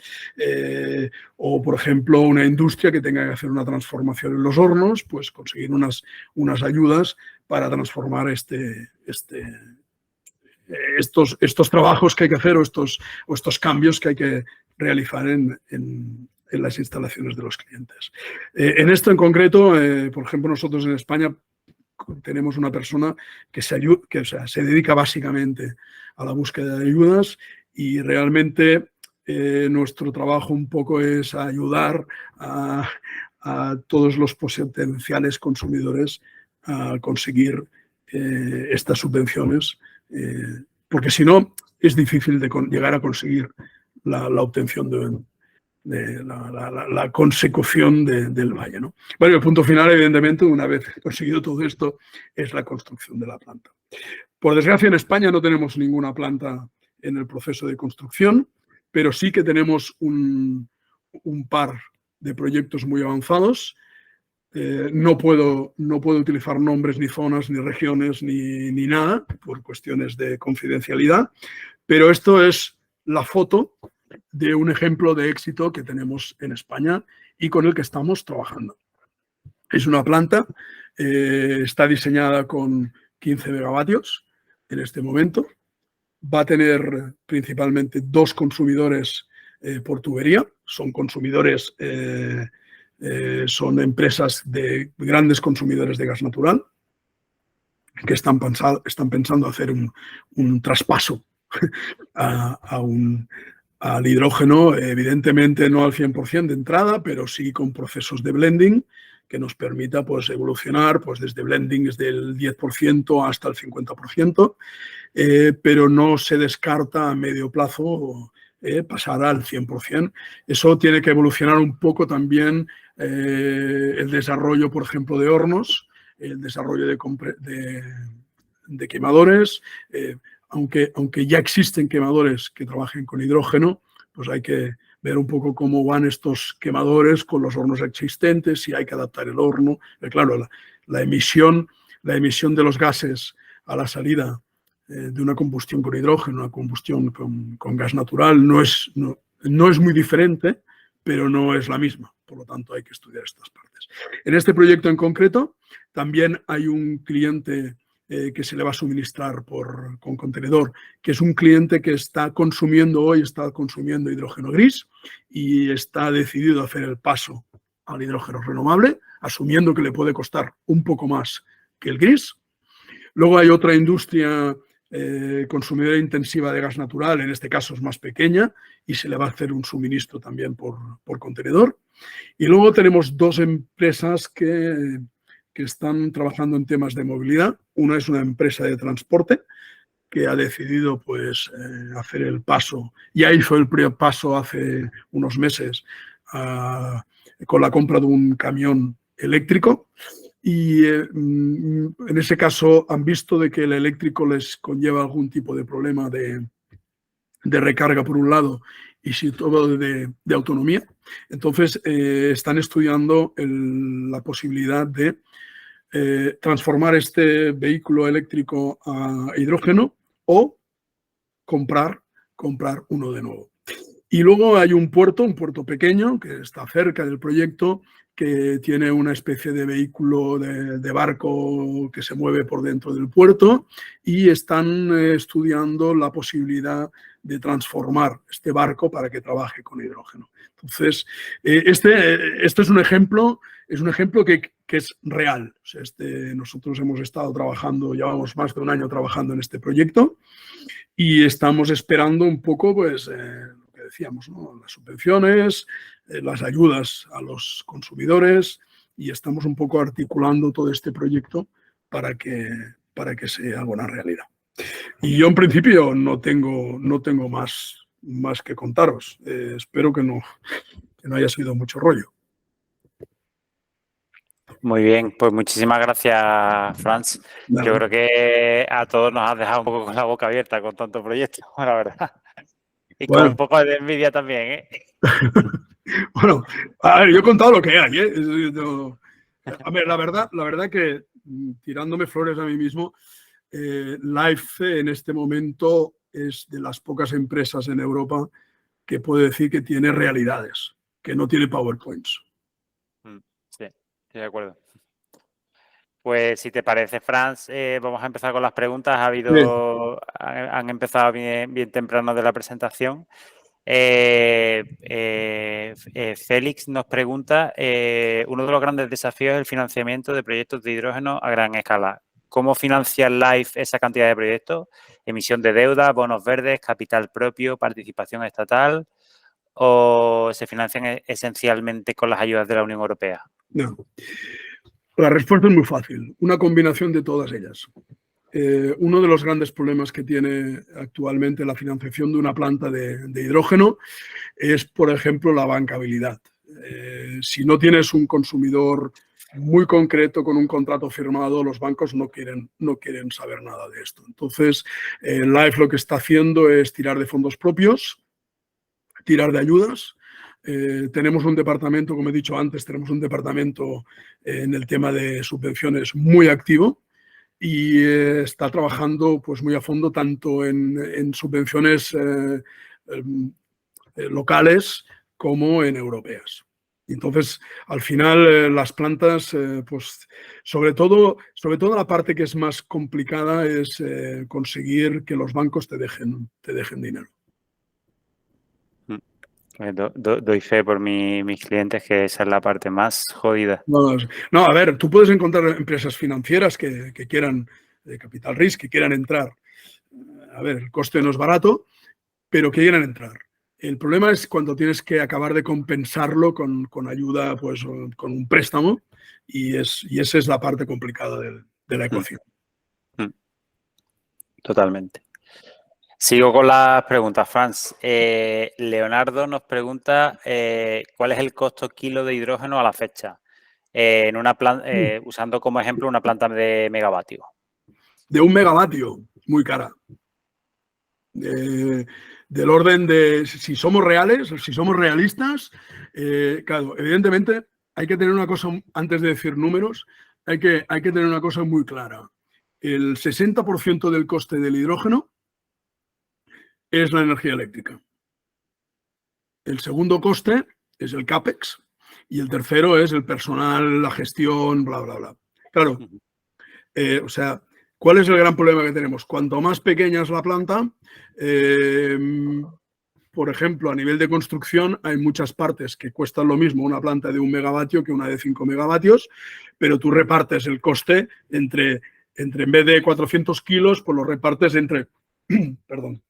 o, por ejemplo, una industria que tenga que hacer una transformación en los hornos, pues conseguir unas ayudas para transformar estos trabajos que hay que hacer o estos cambios que hay que realizar en las instalaciones de los clientes. En esto en concreto, por ejemplo, nosotros en España tenemos una persona que se dedica básicamente a la búsqueda de ayudas y realmente nuestro trabajo un poco es ayudar a todos los potenciales consumidores a conseguir estas subvenciones, porque si no es difícil de llegar a conseguir la obtención la consecución del valle, ¿no? Bueno, el punto final, evidentemente, una vez conseguido todo esto, es la construcción de la planta. Por desgracia, en España no tenemos ninguna planta en el proceso de construcción, pero sí que tenemos un par de proyectos muy avanzados. No puedo utilizar nombres, ni zonas, ni regiones, ni nada, por cuestiones de confidencialidad, pero esto es la foto de un ejemplo de éxito que tenemos en España y con el que estamos trabajando. Es una planta, está diseñada con 15 megavatios en este momento. Va a tener principalmente 2 consumidores por tubería. Son consumidores, son empresas de grandes consumidores de gas natural que están pensando hacer un traspaso al hidrógeno, evidentemente no al 100% de entrada, pero sí con procesos de blending que nos permita pues, evolucionar pues, desde blending desde el 10% hasta el 50%, pero no se descarta a medio plazo pasar al 100%. Eso tiene que evolucionar un poco también el desarrollo, por ejemplo, de hornos, el desarrollo de quemadores, aunque ya existen quemadores que trabajen con hidrógeno, pues hay que ver un poco cómo van estos quemadores con los hornos existentes, si hay que adaptar el horno. Claro, la emisión de los gases a la salida de una combustión con hidrógeno, una combustión con gas natural, no es muy diferente, pero no es la misma. Por lo tanto, hay que estudiar estas partes. En este proyecto en concreto, también hay un cliente que se le va a suministrar con contenedor, que es un cliente que está consumiendo hidrógeno gris y está decidido a hacer el paso al hidrógeno renovable, asumiendo que le puede costar un poco más que el gris. Luego hay otra industria consumidora intensiva de gas natural, en este caso es más pequeña, y se le va a hacer un suministro también por contenedor. Y luego tenemos 2 empresas que están trabajando en temas de movilidad. Una es una empresa de transporte que ha decidido pues, hacer el paso, ya hizo el primer paso hace unos meses con la compra de un camión eléctrico y en ese caso han visto de que el eléctrico les conlleva algún tipo de problema de recarga por un lado y sobre todo de autonomía. Entonces están estudiando la posibilidad de transformar este vehículo eléctrico a hidrógeno o comprar uno de nuevo. Y luego hay un puerto pequeño que está cerca del proyecto que tiene una especie de vehículo de barco que se mueve por dentro del puerto y están estudiando la posibilidad de transformar este barco para que trabaje con hidrógeno. Entonces, este es un ejemplo que es real. O sea, nosotros hemos estado trabajando, llevamos más de un año trabajando en este proyecto y estamos esperando un poco, pues, lo que decíamos, ¿no? Las subvenciones, las ayudas a los consumidores y estamos un poco articulando todo este proyecto para que se haga una realidad. Y yo en principio no tengo más que contaros. Espero que no haya sido mucho rollo. Muy bien, pues muchísimas gracias, Franz. Nada. Yo creo que a todos nos has dejado un poco con la boca abierta con tanto proyecto, la verdad. Y bueno, con un poco de envidia también, ¿eh? Bueno, a ver, yo he contado lo que hay, ¿eh? A ver, la verdad que tirándome flores a mí mismo, Life en este momento es de las pocas empresas en Europa que puede decir que tiene realidades, que no tiene PowerPoints. Sí, estoy de acuerdo. Pues si te parece, Franz, vamos a empezar con las preguntas. Han empezado bien temprano de la presentación. Félix nos pregunta, uno de los grandes desafíos es el financiamiento de proyectos de hidrógeno a gran escala. ¿Cómo financia Life esa cantidad de proyectos? ¿Emisión de deuda, bonos verdes, capital propio, participación estatal? ¿O se financian esencialmente con las ayudas de la Unión Europea? No. La respuesta es muy fácil, una combinación de todas ellas. uno de los grandes problemas que tiene actualmente la financiación de una planta de hidrógeno es, por ejemplo, la bancabilidad. Si no tienes un consumidor muy concreto con un contrato firmado, los bancos no quieren saber nada de esto. Entonces, Life lo que está haciendo es tirar de fondos propios, tirar de ayudas. Tenemos un departamento, como he dicho antes, tenemos un departamento en el tema de subvenciones muy activo y está trabajando pues muy a fondo tanto en subvenciones locales como en europeas. Entonces, al final, las plantas, pues sobre todo la parte que es más complicada es conseguir que los bancos te dejen dinero. Doy fe por mis clientes que esa es la parte más jodida. No, a ver, tú puedes encontrar empresas financieras que quieran, de capital risk, que quieran entrar. A ver, el coste no es barato, pero que quieran entrar. El problema es cuando tienes que acabar de compensarlo con ayuda, pues con un préstamo, y esa es la parte complicada de la ecuación. Totalmente. Sigo con las preguntas, Franz. Leonardo nos pregunta ¿cuál es el costo kilo de hidrógeno a la fecha? En una usando como ejemplo una planta de megavatio. De 1 megavatio, muy cara. Del orden de, si somos reales, si somos realistas, claro, evidentemente hay que tener una cosa, antes de decir números, hay que tener una cosa muy clara. El 60% del coste del hidrógeno es la energía eléctrica. El segundo coste es el CAPEX y el tercero es el personal, la gestión, bla, bla, bla. Claro, o sea, ¿cuál es el gran problema que tenemos? Cuanto más pequeña es la planta, por ejemplo, a nivel de construcción hay muchas partes que cuestan lo mismo una planta de 1 megavatio que una de 5 megavatios, pero tú repartes el coste entre en vez de 400 kilos, pues lo repartes entre, perdón,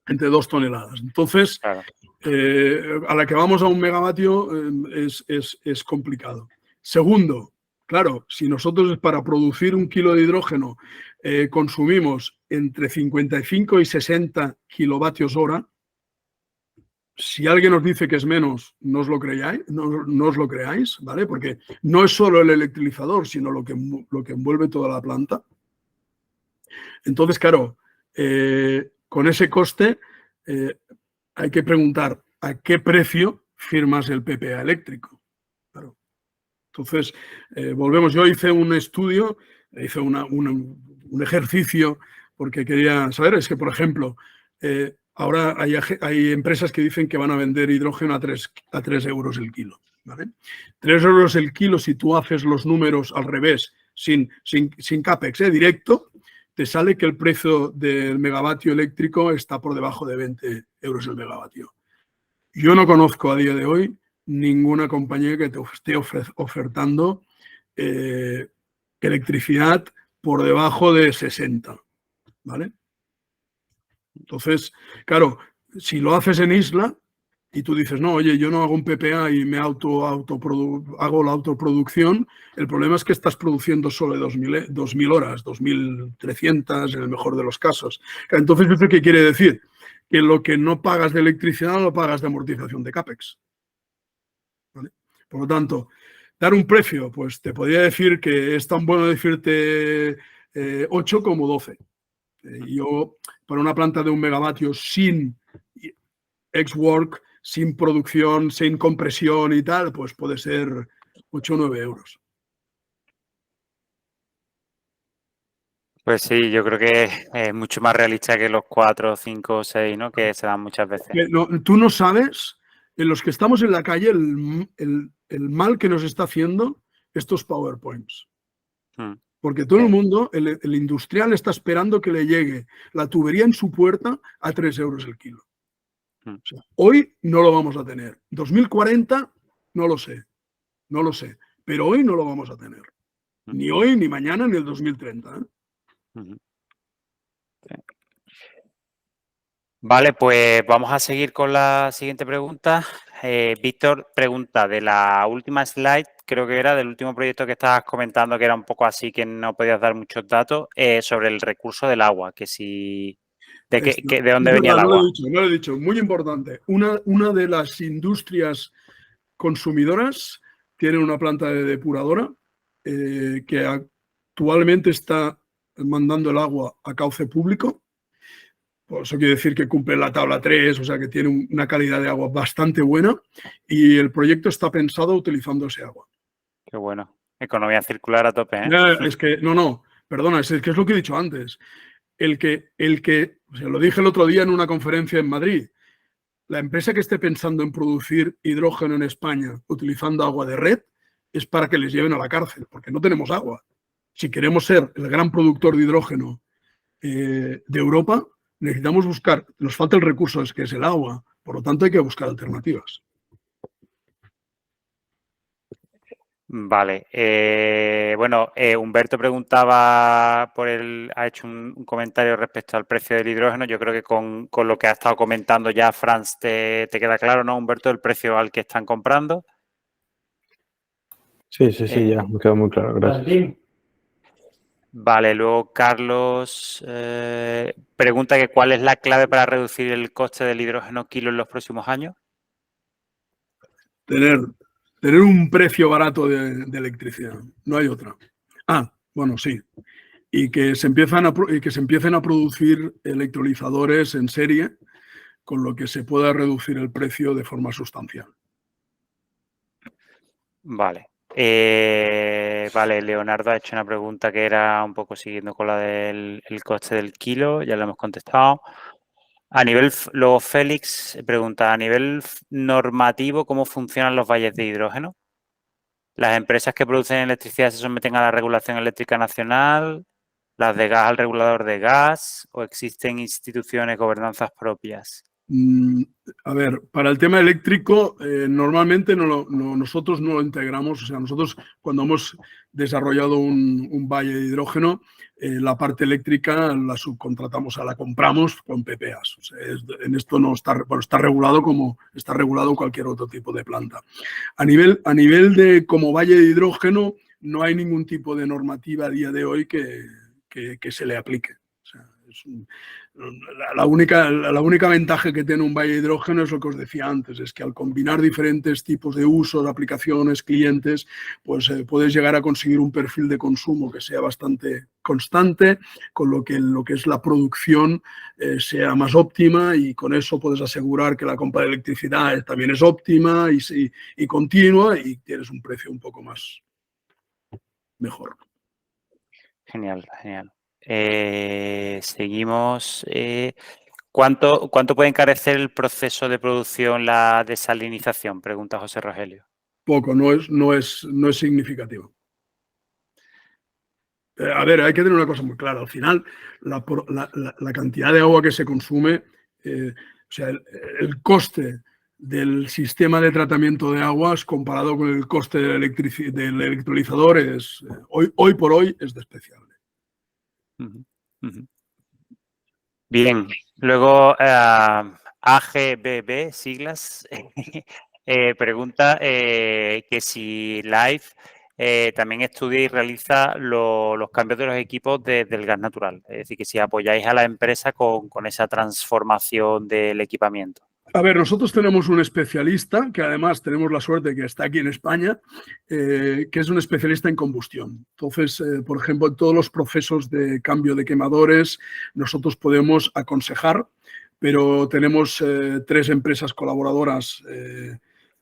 entre 2 toneladas. Entonces, claro, a la que vamos a 1 megavatio es complicado. Segundo, claro, si nosotros para producir 1 kilo de hidrógeno consumimos entre 55 y 60 kilovatios hora, si alguien os dice que es menos, no os lo creáis, ¿vale? Porque no es solo el electrolizador, sino lo que envuelve toda la planta. Entonces, claro, con ese coste hay que preguntar a qué precio firmas el PPA eléctrico. Claro. Entonces, volvemos. Yo hice un estudio, hice un ejercicio porque quería saber, es que, por ejemplo, ahora hay empresas que dicen que van a vender hidrógeno a 3 euros el kilo. ¿Vale? 3 euros el kilo, si tú haces los números al revés, sin CAPEX, directo, te sale que el precio del megavatio eléctrico está por debajo de 20 euros el megavatio. Yo no conozco a día de hoy ninguna compañía que te esté ofertando electricidad por debajo de 60, ¿vale? Entonces, claro, si lo haces en isla y tú dices, no, oye, yo no hago un PPA y me hago la autoproducción, el problema es que estás produciendo solo 2.000 horas, 2.300 en el mejor de los casos. Entonces, ¿eso qué quiere decir? Que lo que no pagas de electricidad lo pagas de amortización de CAPEX. ¿Vale? Por lo tanto, dar un precio, pues te podría decir que es tan bueno decirte 8 como 12. Yo, para una planta de 1 megavatio sin ex-work, sin producción, sin compresión y tal, pues puede ser 8 o 9 euros. Pues sí, yo creo que es mucho más realista que los 4, 5 o 6, ¿no? Que se dan muchas veces. Tú no sabes, en los que estamos en la calle, el mal que nos está haciendo estos PowerPoints. Porque todo el mundo, el industrial está esperando que le llegue la tubería en su puerta a 3 euros el kilo. O sea, hoy no lo vamos a tener. 2040, no lo sé. Pero hoy no lo vamos a tener. Ni hoy, ni mañana, ni el 2030. Sí. Vale, pues vamos a seguir con la siguiente pregunta. Víctor pregunta de la última slide, creo que era del último proyecto que estabas comentando, que era un poco así, que no podías dar muchos datos, sobre el recurso del agua, que si... ¿De dónde venía el agua? No lo he dicho, muy importante. Una de las industrias consumidoras tiene una planta de depuradora que actualmente está mandando el agua a cauce público. Por eso quiere decir que cumple la tabla 3, o sea que tiene una calidad de agua bastante buena y el proyecto está pensado utilizando ese agua. Qué bueno. Economía circular a tope, ¿eh? Es que, perdona, es que es lo que he dicho antes. O sea, lo dije el otro día en una conferencia en Madrid. La empresa que esté pensando en producir hidrógeno en España utilizando agua de red es para que les lleven a la cárcel, porque no tenemos agua. Si queremos ser el gran productor de hidrógeno de Europa, necesitamos buscar, nos falta el recurso, que es el agua, por lo tanto hay que buscar alternativas. Vale. Bueno, Humberto preguntaba ha hecho un comentario respecto al precio del hidrógeno. Yo creo que con lo que ha estado comentando ya, Franz, te queda claro, ¿no, Humberto, el precio al que están comprando? Sí, ya me queda muy claro, gracias. Vale, luego Carlos pregunta que cuál es la clave para reducir el coste del hidrógeno kilo en los próximos años. Tener un precio barato de electricidad, no hay otra. Bueno, sí. Y que se empiecen a producir electrolizadores en serie, con lo que se pueda reducir el precio de forma sustancial. Vale. Vale, Leonardo ha hecho una pregunta que era un poco siguiendo con la del coste del kilo, ya lo hemos contestado. Luego Félix pregunta, a nivel normativo, ¿cómo funcionan los valles de hidrógeno? ¿Las empresas que producen electricidad se someten a la regulación eléctrica nacional? ¿Las de gas al regulador de gas? ¿O existen instituciones, gobernanzas propias? A ver, para el tema eléctrico, normalmente nosotros no lo integramos. O sea, nosotros cuando hemos desarrollado un valle de hidrógeno, la parte eléctrica la subcontratamos, la compramos con PPAs. O sea, en esto no está, bueno, está regulado como está regulado cualquier otro tipo de planta. A nivel de como valle de hidrógeno, no hay ningún tipo de normativa a día de hoy que se le aplique. O sea, la única ventaja que tiene un valle de hidrógeno es lo que os decía antes, es que al combinar diferentes tipos de usos, aplicaciones, clientes, pues puedes llegar a conseguir un perfil de consumo que sea bastante constante, con lo que es la producción sea más óptima y con eso puedes asegurar que la compra de electricidad también es óptima y continua y tienes un precio un poco más mejor. Genial, genial. Seguimos. ¿Cuánto puede encarecer el proceso de producción la desalinización? Pregunta José Rogelio. Poco, no es significativo. A ver, hay que tener una cosa muy clara. Al final, la cantidad de agua que se consume, o sea, el coste del sistema de tratamiento de aguas comparado con el coste del electrolizador hoy por hoy es despreciable. Bien, luego AGBB, siglas, pregunta que si Live también estudia y realiza los cambios de los equipos del gas natural, es decir, que si apoyáis a la empresa con esa transformación del equipamiento. A ver, nosotros tenemos un especialista, que además tenemos la suerte de que está aquí en España, que es un especialista en combustión. Entonces, por ejemplo, en todos los procesos de cambio de quemadores, nosotros podemos aconsejar, pero tenemos 3 empresas colaboradoras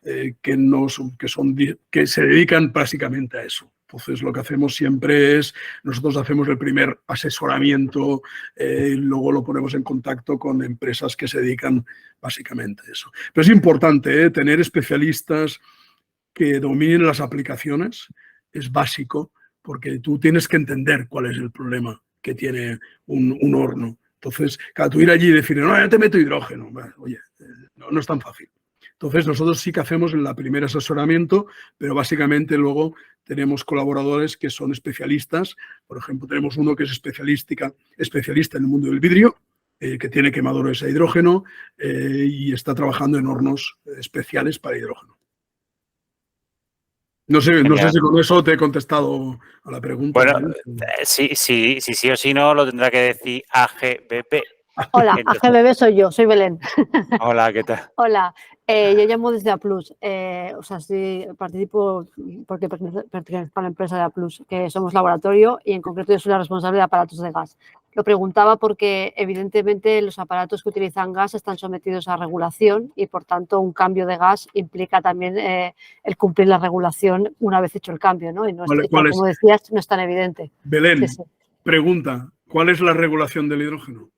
que se dedican básicamente a eso. Entonces, lo que hacemos siempre es, nosotros hacemos el primer asesoramiento y luego lo ponemos en contacto con empresas que se dedican básicamente a eso. Pero es importante tener especialistas que dominen las aplicaciones, es básico, porque tú tienes que entender cuál es el problema que tiene un horno. Entonces, claro, tú ir allí y decir, no, ya te meto hidrógeno. Bueno, oye, no es tan fácil. Entonces, nosotros sí que hacemos el primer asesoramiento, pero básicamente luego tenemos colaboradores que son especialistas. Por ejemplo, tenemos uno que es especialista en el mundo del vidrio que tiene quemadores a hidrógeno y está trabajando en hornos especiales para hidrógeno. No sé si con eso te he contestado a la pregunta. Bueno, sí o sí no, lo tendrá que decir AGBP. Hola, Entonces, AGBB soy yo, soy Belén. hola, ¿qué tal? Hola, yo llamo desde A+. O sea, sí, participo porque pertenezco a la empresa de A+, que somos laboratorio y en concreto yo soy la responsable de aparatos de gas. Lo preguntaba porque evidentemente los aparatos que utilizan gas están sometidos a regulación y por tanto un cambio de gas implica también el cumplir la regulación una vez hecho el cambio, ¿no? Y no es, como decías, no es tan evidente. Belén, sí. Pregunta, ¿cuál es la regulación del hidrógeno?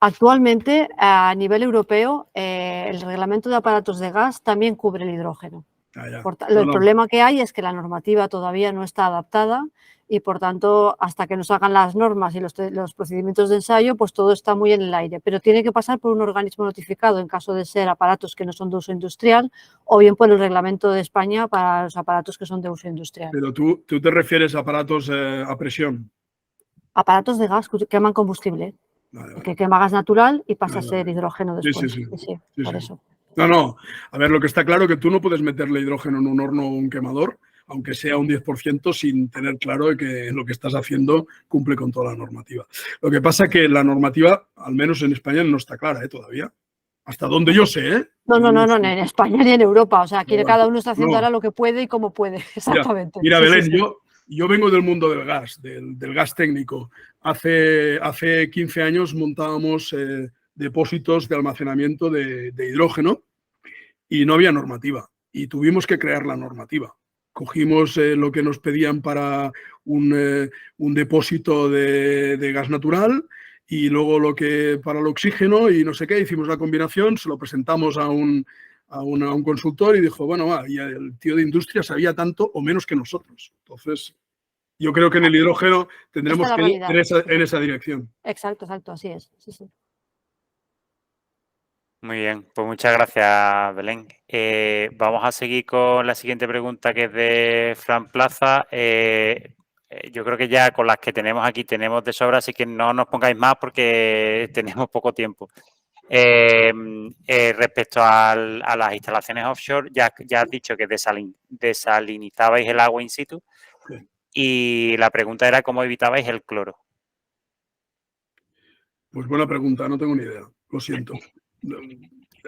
Actualmente, a nivel europeo, el reglamento de aparatos de gas también cubre el hidrógeno. El problema que hay es que la normativa todavía no está adaptada y, por tanto, hasta que nos hagan las normas y los procedimientos de ensayo, pues todo está muy en el aire. Pero tiene que pasar por un organismo notificado en caso de ser aparatos que no son de uso industrial o bien por el reglamento de España para los aparatos que son de uso industrial. Pero tú te refieres a aparatos a presión. Aparatos de gas que queman combustible. Vale. Que quema gas natural y pasa a ser hidrógeno después. Sí, por eso. No. A ver, lo que está claro es que tú no puedes meterle hidrógeno en un horno o un quemador, aunque sea un 10%, sin tener claro que lo que estás haciendo cumple con toda la normativa. Lo que pasa es que la normativa, al menos en España, no está clara todavía. Hasta donde yo sé, ¿eh? No, ni en España ni en Europa. O sea, aquí cada uno está haciendo ahora lo que puede y como puede. Exactamente. Mira, Belén, yo vengo del mundo del gas, del gas técnico. Hace 15 años montábamos depósitos de almacenamiento de hidrógeno y no había normativa. Y tuvimos que crear la normativa. Cogimos lo que nos pedían para un depósito de gas natural y luego lo que para el oxígeno y no sé qué. Hicimos la combinación, se lo presentamos a un consultor y dijo, bueno, y el tío de industria sabía tanto o menos que nosotros. Entonces, yo creo que en el hidrógeno tendremos que ir en esa dirección. Exacto, así es. Sí. Muy bien, pues muchas gracias, Belén. Vamos a seguir con la siguiente pregunta, que es de Fran Plaza. Yo creo que ya con las que tenemos aquí tenemos de sobra, así que no nos pongáis más porque tenemos poco tiempo. Respecto a las instalaciones offshore, ya has dicho que desalinizabais el agua in situ. Sí. Y la pregunta era cómo evitabais el cloro. Pues buena pregunta, no tengo ni idea, lo siento.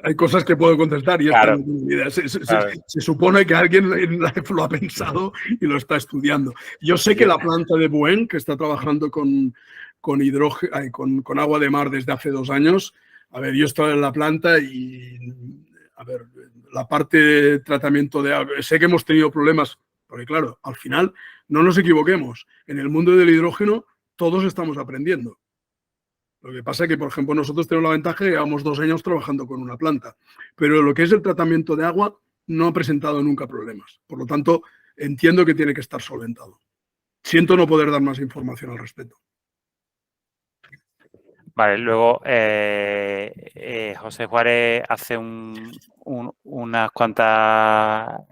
Hay cosas que puedo contestar y claro. No tengo ni idea. Se supone que alguien lo ha pensado y lo está estudiando. Yo sé que la planta de Buen, que está trabajando con agua de mar desde hace 2 años, a ver, yo estaba en la planta y, a ver, la parte de tratamiento de agua, sé que hemos tenido problemas, porque claro, al final, no nos equivoquemos, en el mundo del hidrógeno todos estamos aprendiendo. Lo que pasa es que, por ejemplo, nosotros tenemos la ventaja de que llevamos 2 años trabajando con una planta, pero lo que es el tratamiento de agua no ha presentado nunca problemas. Por lo tanto, entiendo que tiene que estar solventado. Siento no poder dar más información al respecto. Vale, luego José Juárez hace unas cuantas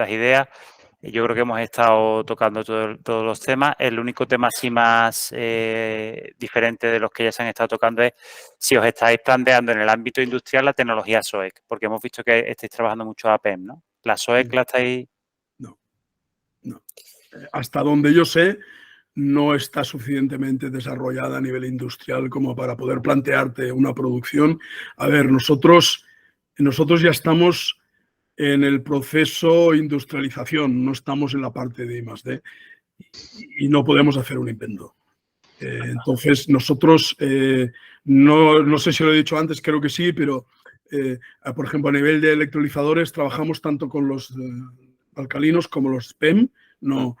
ideas. Yo creo que hemos estado tocando todos los temas. El único tema así más diferente de los que ya se han estado tocando es si os estáis planteando en el ámbito industrial la tecnología SOEC, porque hemos visto que estáis trabajando mucho APEM, ¿no? ¿La SOEC la estáis...? No. Hasta donde yo sé, no está suficientemente desarrollada a nivel industrial como para poder plantearte una producción. A ver, nosotros ya estamos en el proceso industrialización, no estamos en la parte de I+D y no podemos hacer un invento. Entonces, nosotros, no sé si lo he dicho antes, creo que sí, pero, por ejemplo, a nivel de electrolizadores trabajamos tanto con los alcalinos como los PEM, no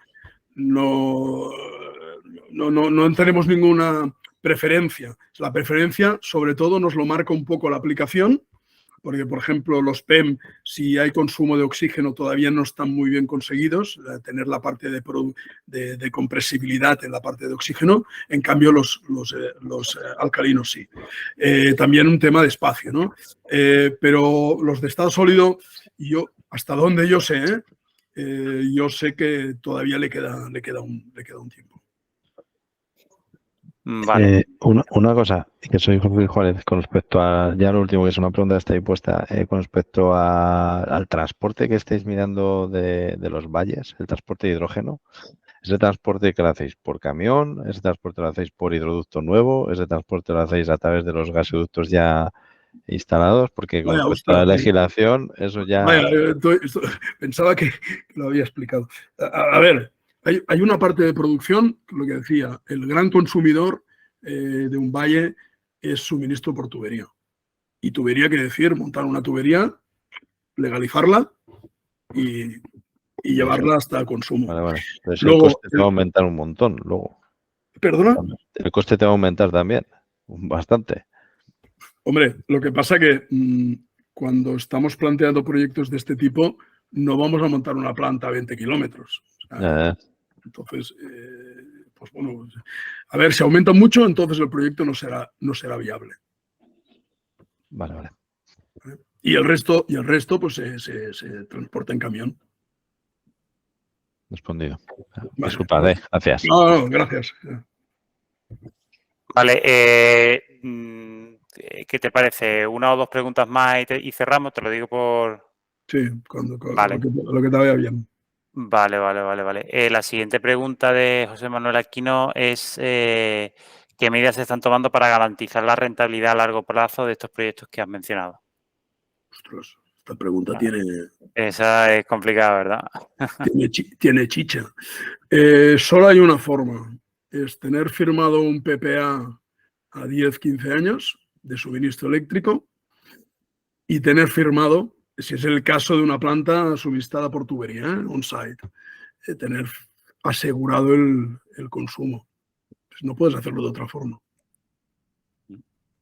tenemos ninguna preferencia. La preferencia, sobre todo, nos lo marca un poco la aplicación, porque, por ejemplo, los PEM, si hay consumo de oxígeno, todavía no están muy bien conseguidos, tener la parte de compresibilidad en la parte de oxígeno. En cambio, los alcalinos sí. También un tema de espacio, ¿no? Pero los de estado sólido, hasta donde yo sé, yo sé que todavía le queda un tiempo. Vale. Una cosa, que soy Jorge Juárez, con respecto a, ya lo último, que es una pregunta que está ahí puesta, con respecto al transporte que estáis mirando de los valles, el transporte de hidrógeno. ¿Ese transporte que lo hacéis por camión? ¿Ese transporte lo hacéis por hidroducto nuevo? ¿Ese transporte lo hacéis a través de los gasoductos ya instalados? Porque con respecto a la legislación, eso ya... Vaya, pensaba que lo había explicado. A ver, hay una parte de producción, lo que decía, el gran consumidor de un valle es suministro por tubería. Y tubería quiere decir montar una tubería, legalizarla y llevarla hasta el consumo. Vale. Entonces Luego, el coste te va a aumentar un montón luego. ¿Perdona? El coste te va a aumentar también, bastante. Hombre, lo que pasa que cuando estamos planteando proyectos de este tipo, no vamos a montar una planta a 20 kilómetros. O sea, entonces, pues bueno, a ver, si aumenta mucho, entonces el proyecto no será viable. Vale. Y el resto pues se transporta en camión. Respondido. Vale. Disculpad, gracias. No, gracias. Vale, ¿qué te parece? ¿Una o dos preguntas más y cerramos? Te lo digo por... Sí, vale. lo que te vaya bien. Vale. La siguiente pregunta de José Manuel Aquino es ¿qué medidas se están tomando para garantizar la rentabilidad a largo plazo de estos proyectos que has mencionado? Ostras, esta pregunta Esa es complicada, ¿verdad? tiene chicha. Solo hay una forma, es tener firmado un PPA a 10, 15 años de suministro eléctrico y tener firmado, si es el caso de una planta suministrada por tubería, on-site, tener asegurado el consumo. Pues no puedes hacerlo de otra forma.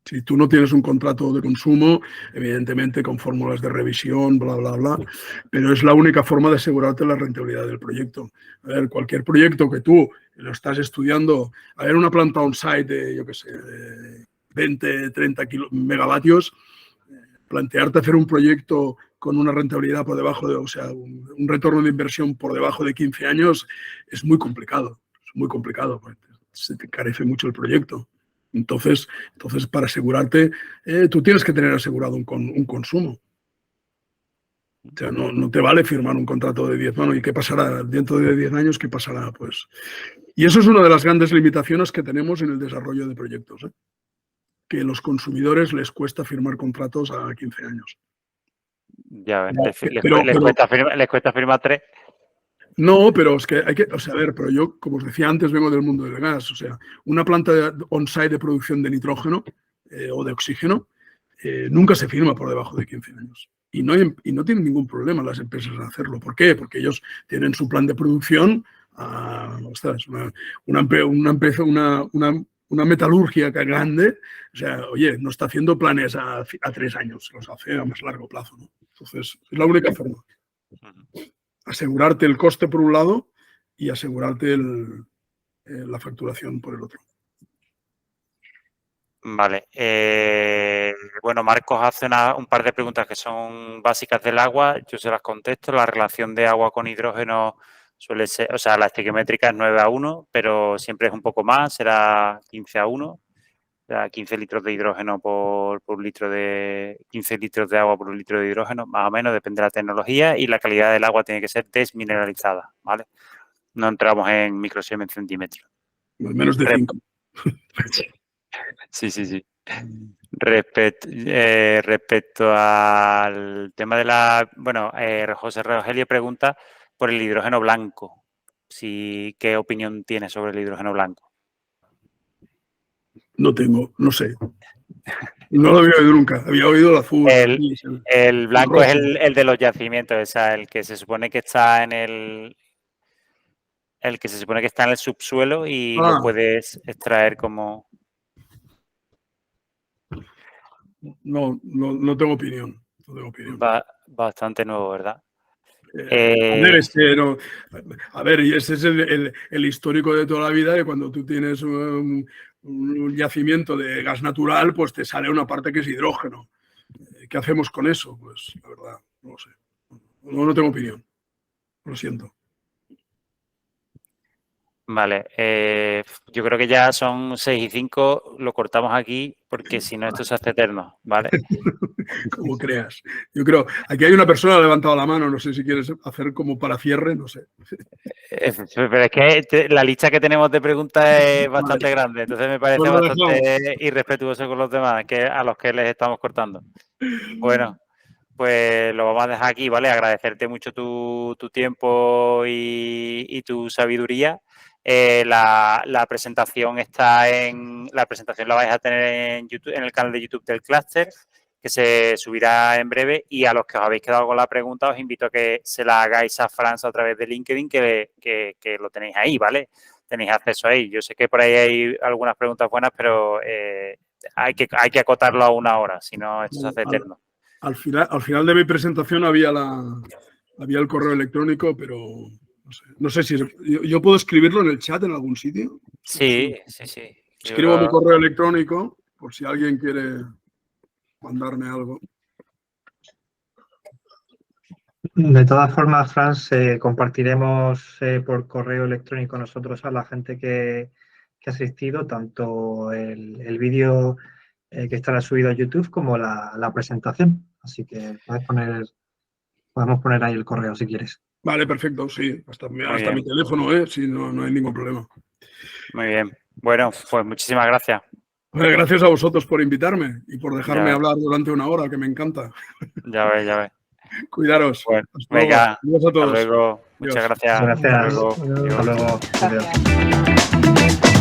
Si tú no tienes un contrato de consumo, evidentemente con fórmulas de revisión, bla, pero es la única forma de asegurarte la rentabilidad del proyecto. A ver, cualquier proyecto que tú lo estás estudiando, a ver, una planta on-site de, yo qué sé, de 20, 30 megavatios, plantearte hacer un proyecto con una rentabilidad por debajo de, o sea, un retorno de inversión por debajo de 15 años es muy complicado, pues, se te encarece mucho el proyecto. Entonces, para asegurarte, tú tienes que tener asegurado un consumo. O sea, no te vale firmar un contrato de 10 años. ¿Y qué pasará? Dentro de 10 años, ¿qué pasará? Pues, y eso es una de las grandes limitaciones que tenemos en el desarrollo de proyectos, que a los consumidores les cuesta firmar contratos a 15 años. Ya ves, les cuesta firmar 3. No, pero es que hay que, o sea, a ver, pero yo, como os decía antes, vengo del mundo del gas. O sea, una planta on-site de producción de nitrógeno o de oxígeno nunca se firma por debajo de 15 años. Y no tienen ningún problema las empresas en hacerlo. ¿Por qué? Porque ellos tienen su plan de producción, una metalurgia grande. O sea, oye, no está haciendo planes a 3 años, los hace a más largo plazo, ¿no? Entonces, es la única forma. Asegurarte el coste por un lado y asegurarte la facturación por el otro. Vale. Bueno, Marcos hace un par de preguntas que son básicas del agua. Yo se las contesto. La relación de agua con hidrógeno suele ser, o sea, la estequiométrica es 9:1, pero siempre es un poco más, será 15:1. O sea, 15 litros de hidrógeno por un litro de... 15 litros de agua por un litro de hidrógeno, más o menos, depende de la tecnología, y la calidad del agua tiene que ser desmineralizada, ¿vale? No entramos en microsiemens en centímetros. Menos de 5. Sí. Respecto al tema de la... Bueno, José Rogelio pregunta por el hidrógeno blanco. ¿Qué opinión tiene sobre el hidrógeno blanco? No sé. No lo había oído nunca. Había oído el azul. El blanco es el de los yacimientos, o sea, el que se supone que está en el subsuelo y lo puedes extraer como... No tengo opinión. Bastante nuevo, ¿verdad? A ver, y ese es el histórico de toda la vida, de cuando tú tienes un yacimiento de gas natural, pues te sale una parte que es hidrógeno. ¿Qué hacemos con eso? Pues la verdad, no lo sé. No tengo opinión. Lo siento. Vale, yo creo que ya son 6:05, lo cortamos aquí porque si no esto se hace eterno, ¿vale? Como creas. Yo creo, aquí hay una persona que ha levantado la mano, no sé si quieres hacer como para cierre, no sé. Pero es que la lista que tenemos de preguntas es bastante grande, entonces me parece bastante irrespetuoso con los demás, que a los que les estamos cortando. Bueno, pues lo vamos a dejar aquí, ¿vale? Agradecerte mucho tu tiempo y tu sabiduría. La presentación la presentación la vais a tener en YouTube, en el canal de YouTube del Cluster, que se subirá en breve, y a los que os habéis quedado con la pregunta os invito a que se la hagáis a Franz a través de LinkedIn, que lo tenéis ahí, ¿vale? Tenéis acceso ahí. Yo sé que por ahí hay algunas preguntas buenas, pero hay que acotarlo a 1 hora, si no esto se hace eterno. Al final de mi presentación había el correo electrónico, pero no sé si yo puedo escribirlo en el chat en algún sitio. Sí. Escribo mi correo electrónico por si alguien quiere mandarme algo. De todas formas, Franz, compartiremos por correo electrónico nosotros a la gente que ha asistido, tanto el vídeo que estará subido a YouTube como la presentación. Así que podemos poner ahí el correo si quieres. Vale, perfecto, sí. Hasta mi teléfono, sí, no hay ningún problema. Muy bien. Bueno, pues muchísimas gracias. Gracias a vosotros por invitarme y por dejarme hablar durante 1 hora, que me encanta. Ya ves. Cuidaros. Bueno, venga, adiós a todos. Hasta luego. Muchas gracias. Gracias. Hasta luego. Hasta luego. Adiós.